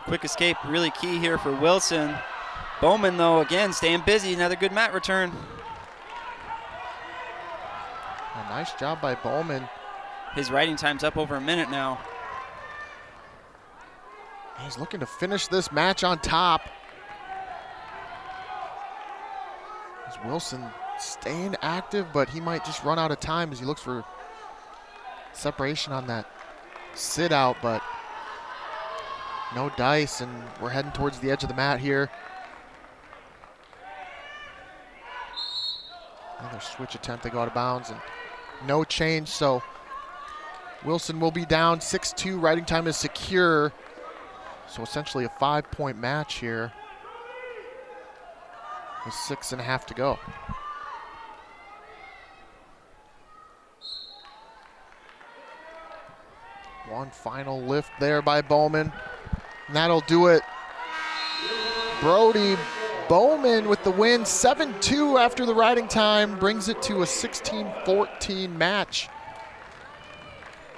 Quick escape, really key here for Wilson. Bowman, though, again, staying busy. Another good mat return. A nice job by Bowman. His riding time's up over a minute now. He's looking to finish this match on top. As Wilson staying active, but he might just run out of time as he looks for separation on that sit out, but no dice, and we're heading towards the edge of the mat here. Another switch attempt, they go out of bounds, and no change, so Wilson will be down 6-2. Riding time is secure. So essentially a 5-point match here with 6.5 to go. One final lift there by Bowman. And that'll do it. Brody Bowman with the win, 7-2 after the riding time, brings it to a 16-14 match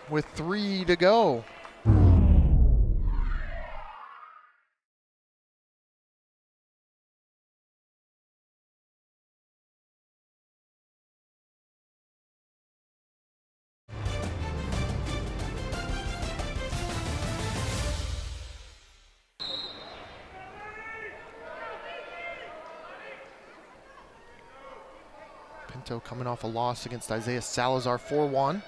with 3 to go. Pinto coming off a loss against Isaiah Salazar 4-1,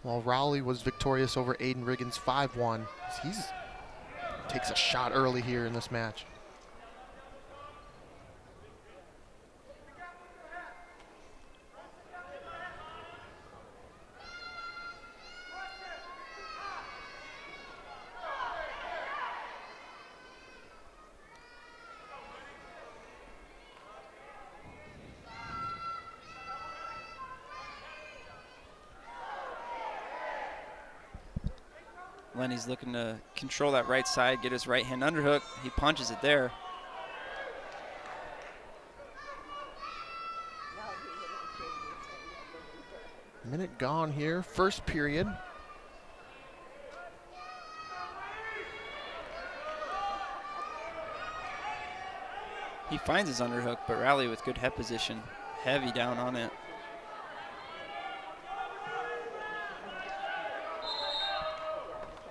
while Rowley was victorious over Aiden Riggins 5-1. He takes a shot early here in this match. Lenny's looking to control that right side, get his right hand underhook. He punches it there. Minute gone here, first period. He finds his underhook, but Rowley with good head position, heavy down on it.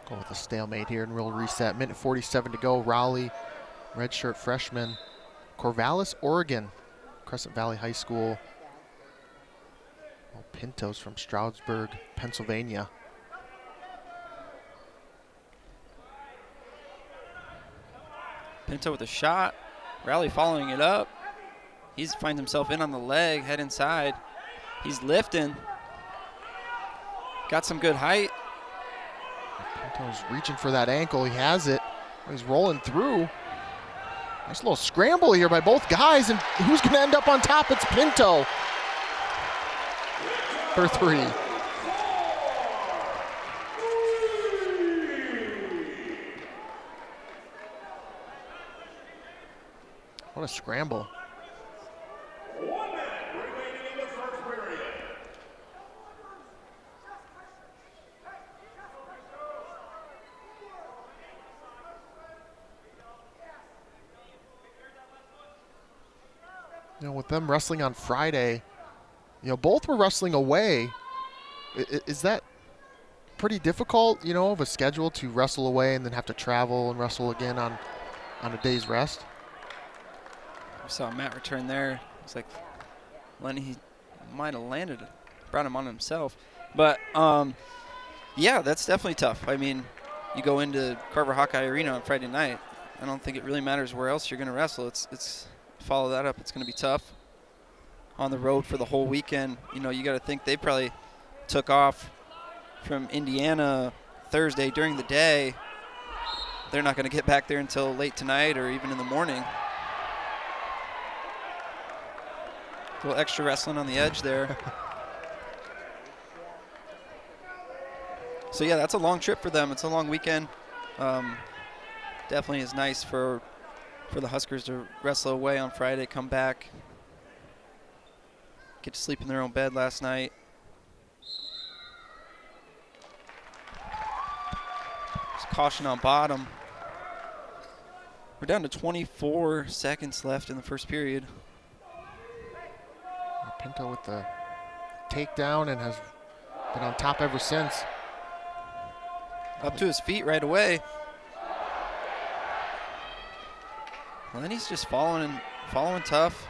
Go with a stalemate here and we'll reset. Minute 47 to go. Rowley, redshirt freshman. Corvallis, Oregon. Crescent Valley High School. Oh, Pintos from Stroudsburg, Pennsylvania. Pinto with a shot. Rowley following it up. He finds himself in on the leg, head inside. He's lifting. Got some good height. Pinto's reaching for that ankle. He has it. He's rolling through. Nice little scramble here by both guys, and who's going to end up on top? It's Pinto for 3. What a scramble. 1 minute remaining in the first period. You know, with them wrestling on Friday, you know, both were wrestling away. Is that pretty difficult, you know, of a schedule to wrestle away and then have to travel and wrestle again on a day's rest? We saw Matt return there. It's like he might have landed it, brought him on himself. But, yeah, that's definitely tough. I mean, you go into Carver Hawkeye Arena on Friday night. I don't think it really matters where else you're going to wrestle. It's follow that up. It's going to be tough. On the road for the whole weekend, you know, you got to think they probably took off from Indiana Thursday during the day. They're not going to get back there until late tonight or even in the morning. A little extra wrestling on the edge there. So, yeah, that's a long trip for them. It's a long weekend. Definitely is nice for the Huskers to wrestle away on Friday, come back, get to sleep in their own bed last night. Just caution on bottom. We're down to 24 seconds left in the first period. Pinto with the takedown and has been on top ever since. Up to his feet right away. Well, then he's just following tough.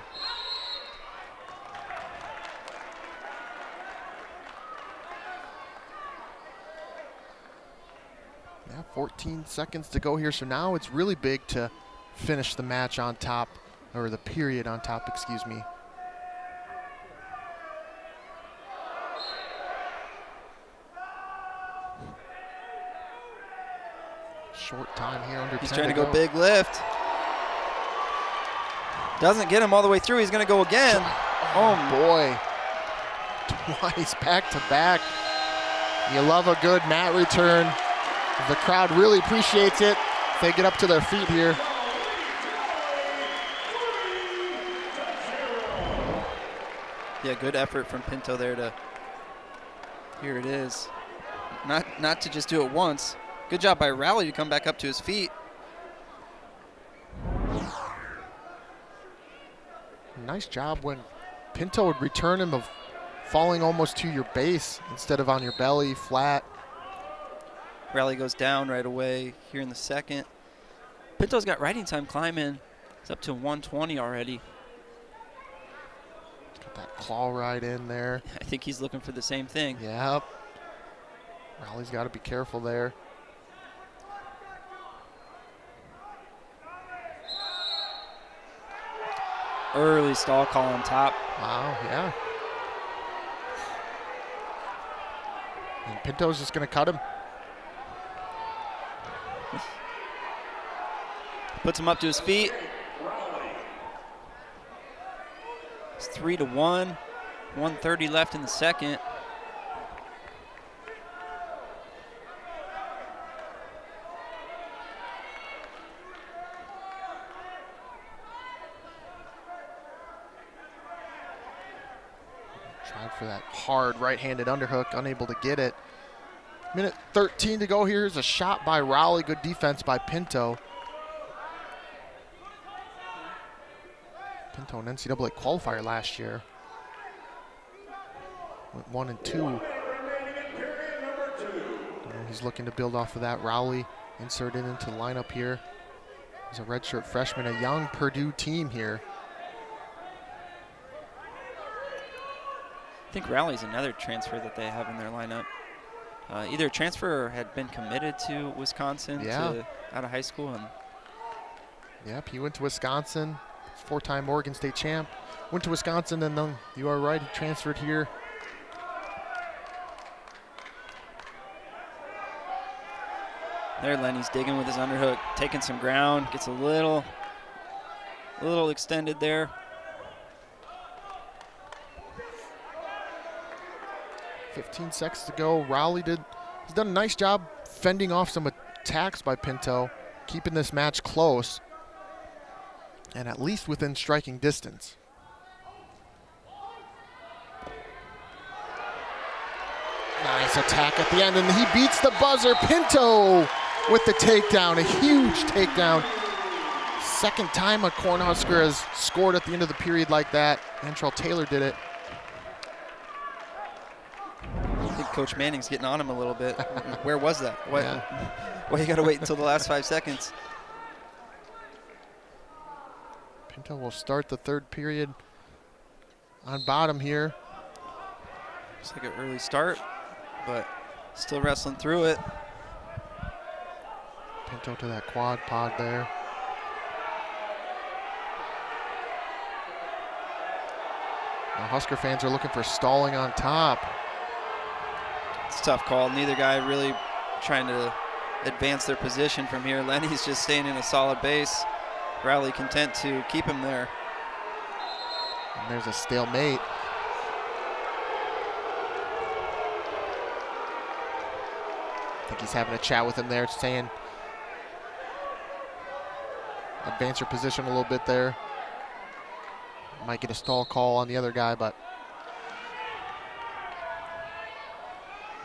Yeah, 14 seconds to go here. So now it's really big to finish the match on top, or the period on top, excuse me. Short time here under 10 He's trying to go big lift. Doesn't get him all the way through. He's going to go again. Oh, boy. Twice back to back. You love a good mat return. The crowd really appreciates it. They get up to their feet here. Yeah, good effort from Pinto there to, here it is. Not to just do it once. Good job by Rowley to come back up to his feet. Nice job when Pinto would return him of falling almost to your base instead of on your belly, flat. Rowley goes down right away here in the second. Pinto's got riding time climbing. It's up to 120 already. Got that claw right in there. I think he's looking for the same thing. Yep. Rowley's got to be careful there. Early stall call on top. Wow, yeah. And Pinto's just going to cut him. Puts him up to his feet. It's 3-1. 1:30 left in the second. Tried for that hard right-handed underhook, unable to get it. Minute 13 to go here. Here's a shot by Rowley. Good defense by Pinto. Pinto, an NCAA qualifier last year. Went 1 and 2. And he's looking to build off of that. Rowley inserted into the lineup here. He's a redshirt freshman, a young Purdue team here. I think Rowley's another transfer that they have in their lineup. Either a transfer or had been committed to Wisconsin out of high school. And yep, he went to Wisconsin, 4-time Oregon State champ. went to Wisconsin, and then you are right, he transferred here. There, Lenny's digging with his underhook, taking some ground, gets a little extended there. .15 seconds to go. Rowley has done a nice job fending off some attacks by Pinto, keeping this match close and at least within striking distance. Nice attack at the end, and he beats the buzzer. Pinto with the takedown, a huge takedown. Second time a Cornhusker has scored at the end of the period like that. Antrell Taylor did it. I think Coach Manning's getting on him a little bit. Where was that? Why you got to wait until the last 5 seconds? Pinto will start the third period on bottom here. Looks like an early start, but still wrestling through it. Pinto to that quad pod there. Now Husker fans are looking for stalling on top. It's a tough call. Neither guy really trying to advance their position from here. Lenny's just staying in a solid base. Rowley content to keep him there. And there's a stalemate. I think he's having a chat with him there, saying advance your position a little bit there. Might get a stall call on the other guy, but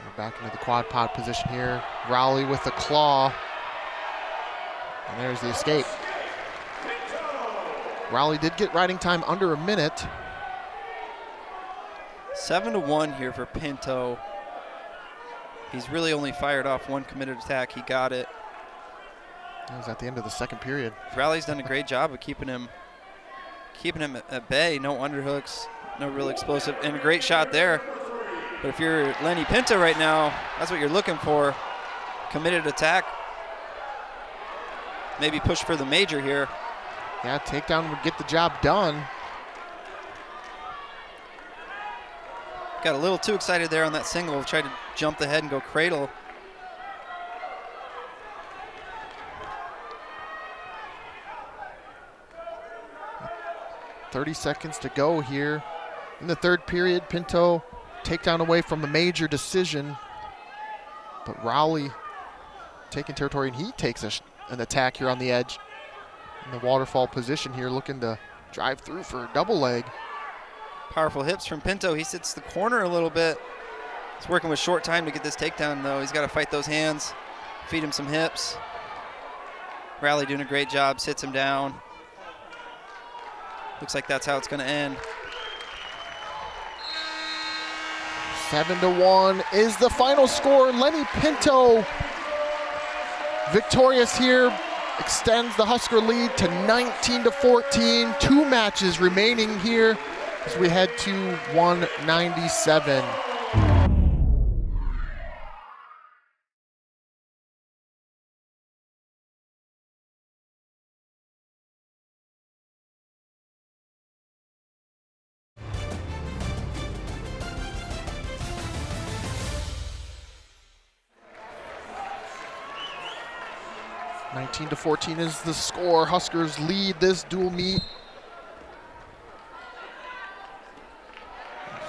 we're back into the quad pod position here. Rowley with the claw. And there's the escape. Rowley did get riding time under a minute. 7-1 here for Pinto. He's really only fired off one committed attack. He got it. That was at the end of the second period. Rowley's done a great job of keeping him at bay. No underhooks, no real explosive, and a great shot there. But if you're Lenny Pinto right now, that's what you're looking for. Committed attack. Maybe push for the major here. Yeah, takedown would get the job done. Got a little too excited there on that single. Tried to jump the head and go cradle. .30 seconds to go here in the third period. Pinto takedown away from a major decision, but Rowley taking territory, and he takes an attack here on the edge in the waterfall position here, looking to drive through for a double leg. Powerful hips from Pinto. He sits the corner a little bit. He's working with short time to get this takedown, though. He's got to fight those hands, feed him some hips. Rowley doing a great job, sits him down. Looks like that's how it's going to end. 7-1 is the final score. Lenny Pinto victorious here, extends the Husker lead to 19-14. 2 matches remaining here as we head to 197. .14 is the score. Huskers lead this dual meet.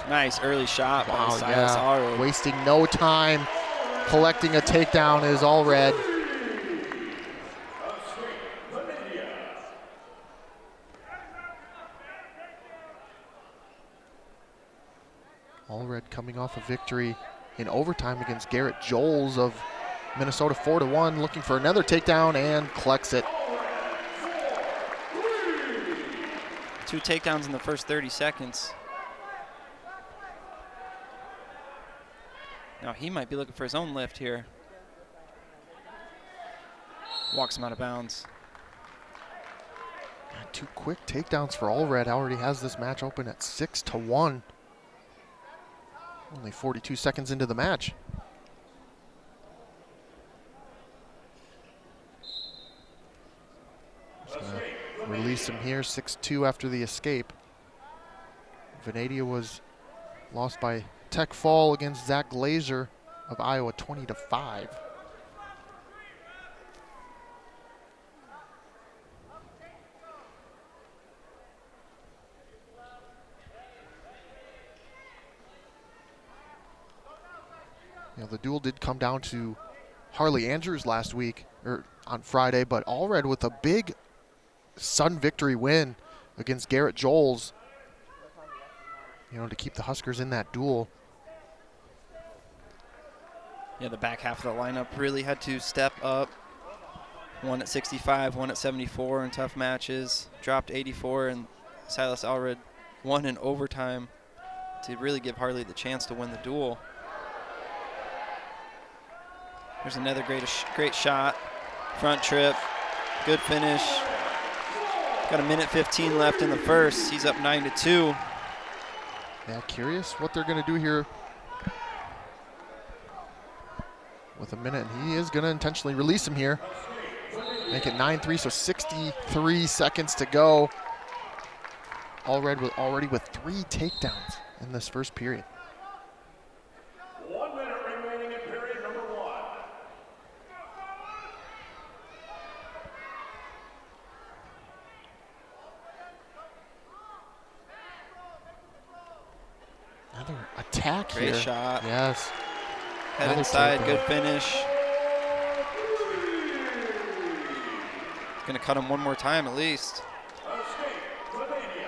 Nice early shot by Wow, Silas Allred. Wasting no time. Collecting a takedown is Allred. Allred coming off a victory in overtime against Garrett Joles of Minnesota, 4-1, looking for another takedown and collects it. 2 takedowns in the first 30 seconds. Now he might be looking for his own lift here. Walks him out of bounds. 2 quick takedowns for Allred. Already has this match open at 6-1. Only 42 seconds into the match. Release him here, 6-2 after the escape. Venadia was lost by tech fall against Zach Glazer of Iowa, 20-5. You know, the duel did come down to Harley Andrews last week, or on Friday, but Allred with a big sudden victory win against Garrett Joels, you know, to keep the Huskers in that duel. Yeah, the back half of the lineup really had to step up. One at 65, one at 74 in tough matches, dropped 84, and Silas Allred won in overtime to really give Harley the chance to win the duel. There's another great shot. Front trip. Good finish. Got a minute 15 left in the first. He's up 9-2. Yeah, curious what they're going to do here with a minute. And he is going to intentionally release him here. Make it 9-3, so 63 seconds to go. Already with 3 takedowns in this first period. 1 minute remaining in period number 1. Another attack here. Great shot. Yes. Head Another inside, takedown. good finish. Gonna cut him one more time at least.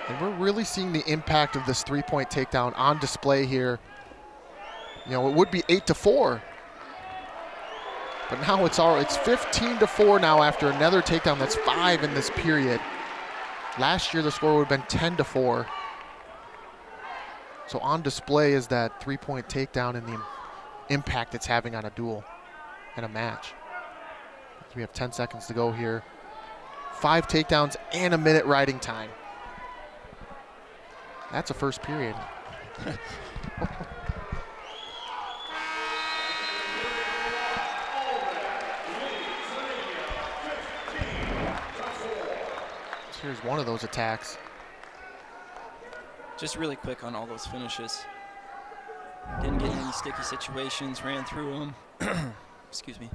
And we're really seeing the impact of this 3-point takedown on display here. You know, it would be 8-4. But now it's 15-4 now after another takedown. That's 5 in this period. Last year the score would have been 10-4. So on display is that 3-point takedown and the impact it's having on a duel and a match. We have 10 seconds to go here. 5 takedowns and a minute riding time. That's a first period. So here's one of those attacks. Just really quick on all those finishes. Didn't get any sticky situations, ran through them. Excuse me.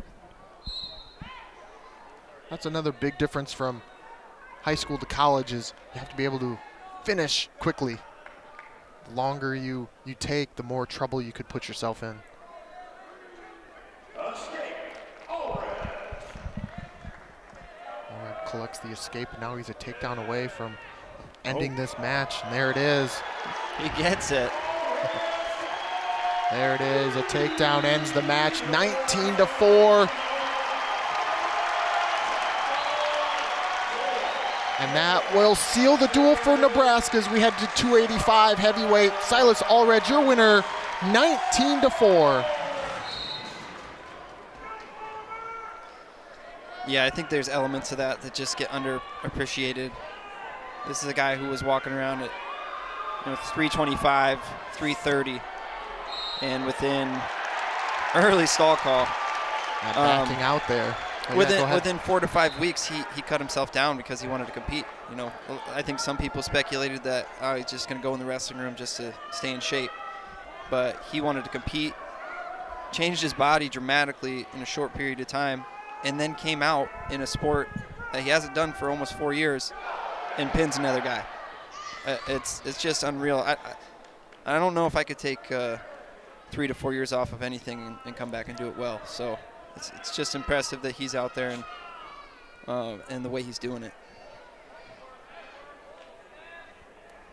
That's another big difference from high school to college is you have to be able to finish quickly. The longer you take, the more trouble you could put yourself in. Allred collects the escape, and now he's a takedown away from ending this match, and there it is. He gets it. There it is, a takedown ends the match, 19-4. And that will seal the duel for Nebraska as we head to 285 heavyweight. Silas Allred, your winner, 19-4. Yeah, I think there's elements of that just get underappreciated. This is a guy who was walking around at 325, 330, and within early stall call. And backing out there. Within 4 to 5 weeks, he cut himself down because he wanted to compete. You know, I think some people speculated that he's just going to go in the wrestling room just to stay in shape. But he wanted to compete, changed his body dramatically in a short period of time, and then came out in a sport that he hasn't done for almost 4 years and pins another guy. It's just unreal. I don't know if I could take 3 to 4 years off of anything and come back and do it well. So it's just impressive that he's out there and the way he's doing it.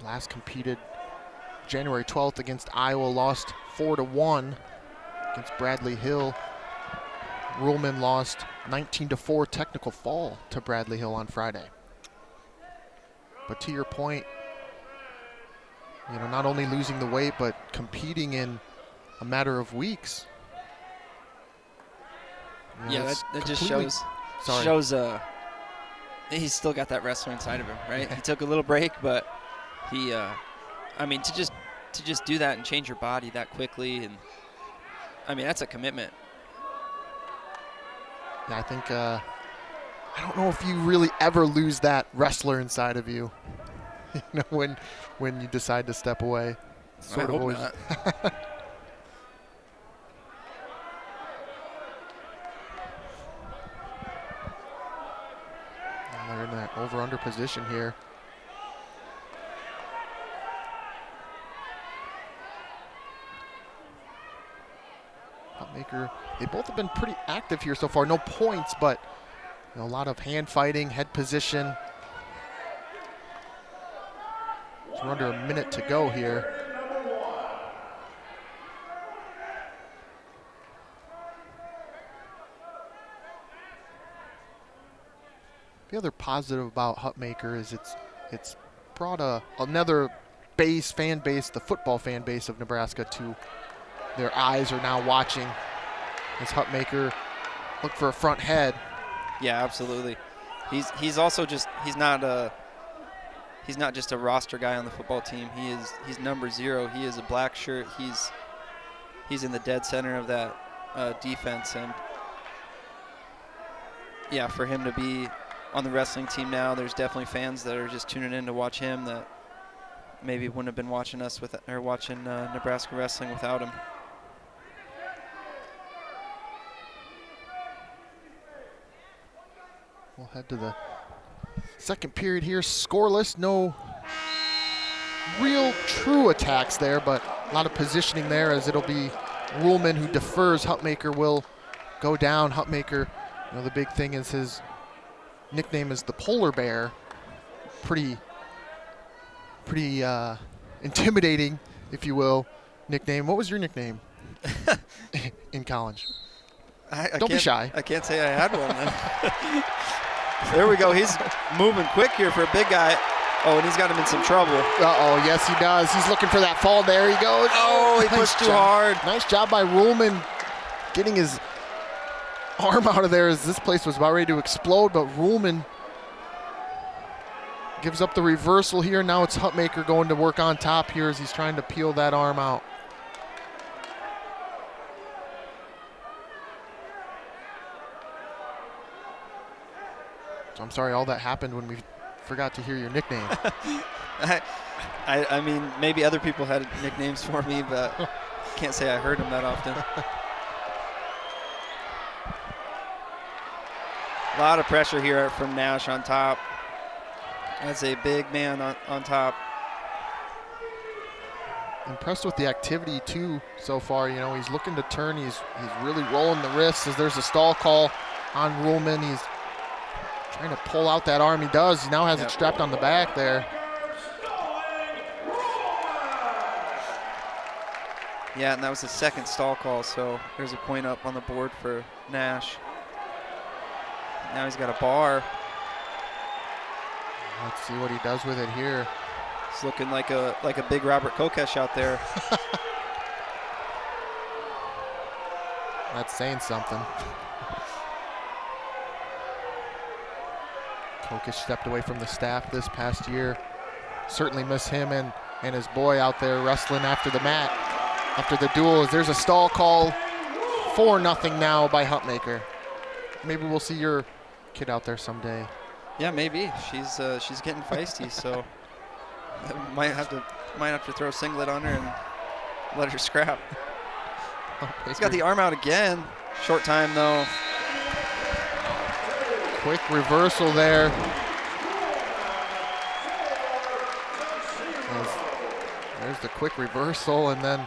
Last competed January 12th against Iowa, lost 4-1 against Bradley Hill. Ruhlman lost 19-4 technical fall to Bradley Hill on Friday. But to your point, you know, not only losing the weight, but competing in a matter of weeks. You know, that just shows he's still got that wrestler inside of him, right? He took a little break, but he, I mean, to just do that and change your body that quickly, and I mean, that's a commitment. Yeah, I think, I don't know if you really ever lose that wrestler inside of you. when you decide to step away. Sort of always. Not. They're in that over-under position here. Hutmaker, they both have been pretty active here so far. No points, but a lot of hand fighting, head position. We're under a minute to go here. The other positive about Hutmaker is it's brought another fan base, the football fan base of Nebraska, to their eyes are now watching as Hutmaker look for a front head. Yeah, absolutely. He's also just he's not just a roster guy on the football team. He's number 0. He is a black shirt. He's in the dead center of that defense, and yeah, for him to be on the wrestling team now, there's definitely fans that are just tuning in to watch him that maybe wouldn't have been watching us watching Nebraska wrestling without him. We'll head to the second period here. Scoreless, no real true attacks there, but a lot of positioning there as it'll be Ruhlman who defers. Hutmaker will go down. Hutmaker, the big thing is his nickname is the Polar Bear. Pretty intimidating, if you will, nickname. What was your nickname in college? Don't be shy. I can't say I had one then. There we go. He's moving quick here for a big guy. Oh, and he's got him in some trouble. Uh-oh, yes he does. He's looking for that fall. There he goes. Oh, he pushed too hard. Nice job by Ruhlman getting his arm out of there as this place was about ready to explode, but Ruhlman gives up the reversal here. Now it's Hutmaker going to work on top here as he's trying to peel that arm out. So I'm sorry all that happened when we forgot to hear your nickname. I mean, maybe other people had nicknames for me, but can't say I heard them that often. A lot of pressure here from Nash on top. That's a big man on top. Impressed with the activity too so far. He's looking to turn. He's really rolling the wrists as there's a stall call on Ruhlman. He's trying to pull out that arm. He does. He now has it strapped on the back there. Yeah, and that was the second stall call, so there's a point up on the board for Nash. Now he's got a bar. Let's see what he does with it here. It's looking like a big Robert Kokesh out there. That's saying something. Kokesh stepped away from the staff this past year. Certainly miss him and his boy out there wrestling after the mat. After the duel, there's a stall call. 4-0 now by Hutmaker. Maybe we'll see your kid out there someday. Yeah, maybe. She's getting feisty, so might have to throw a singlet on her and let her scrap. He's got the arm out again. Short time though. Quick reversal there. There's the quick reversal, and then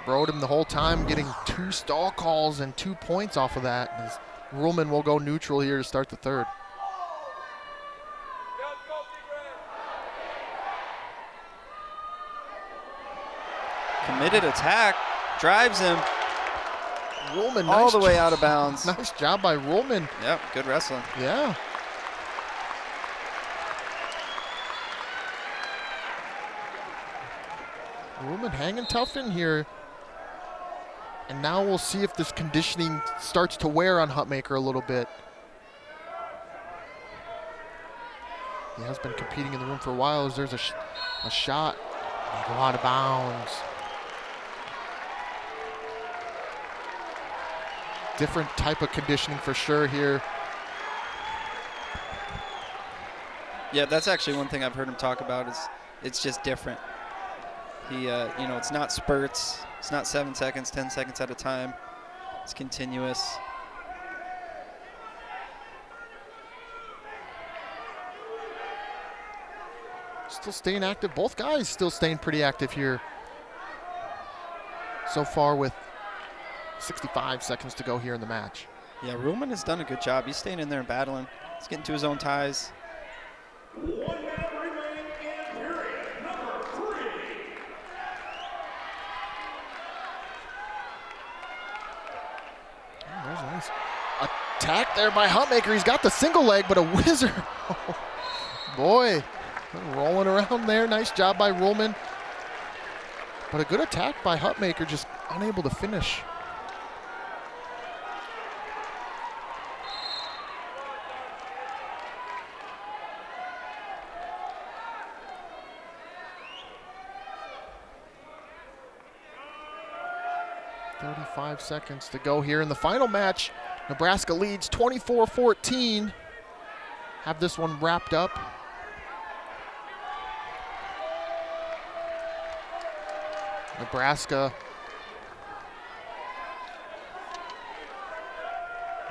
rode him the whole time, getting 2 stall calls and 2 points off of that. As Ruhlman will go neutral here to start the third. Committed attack, drives him. Ruhlman, all nice the way out of bounds. Nice job by Ruhlman. Yep, good wrestling. Yeah. Ruhlman hanging tough in here. And now we'll see if this conditioning starts to wear on Hutmaker a little bit. He has been competing in the room for a while as there's a shot. They go out of bounds. Different type of conditioning for sure here. Yeah, that's actually one thing I've heard him talk about is it's just different. He, it's not spurts. It's not 7 seconds, 10 seconds at a time. It's continuous. Still staying active. Both guys still staying pretty active here so far with 65 seconds to go here in the match. Yeah, Ruhlman has done a good job. He's staying in there and battling. He's getting to his own ties. 1 minute remaining in period number 3. Oh, there's a nice attack there by Hutmaker. He's got the single leg, but a whizzer. Boy, rolling around there. Nice job by Ruhlman. But a good attack by Hutmaker, just unable to finish. .35 seconds to go here in the final match. Nebraska leads 24-14. Have this one wrapped up. Nebraska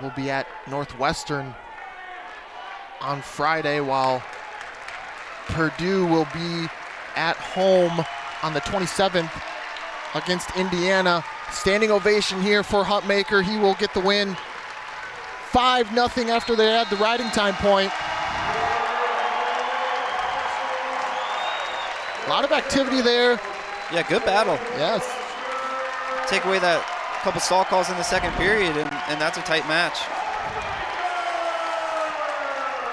will be at Northwestern on Friday, while Purdue will be at home on the 27th against Indiana. Standing ovation here for Hutmaker. He will get the win. 5-0 after they had the riding time point. A lot of activity there. Yeah, good battle. Yes. Take away that couple stall calls in the second period, and that's a tight match.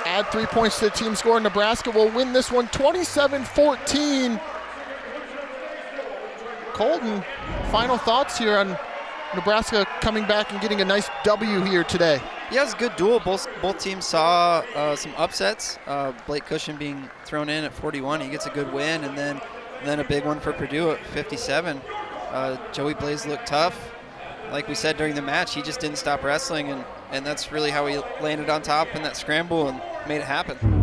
Add 3 points to the team score. Nebraska will win this one 27-14. Colton, final thoughts here on Nebraska coming back and getting a nice W here today. Yeah, it was a good duel. Both teams saw some upsets. Blake Cushion being thrown in at 41. He gets a good win, and then a big one for Purdue at 57. Joey Blaze looked tough. Like we said during the match, he just didn't stop wrestling, and that's really how he landed on top in that scramble and made it happen.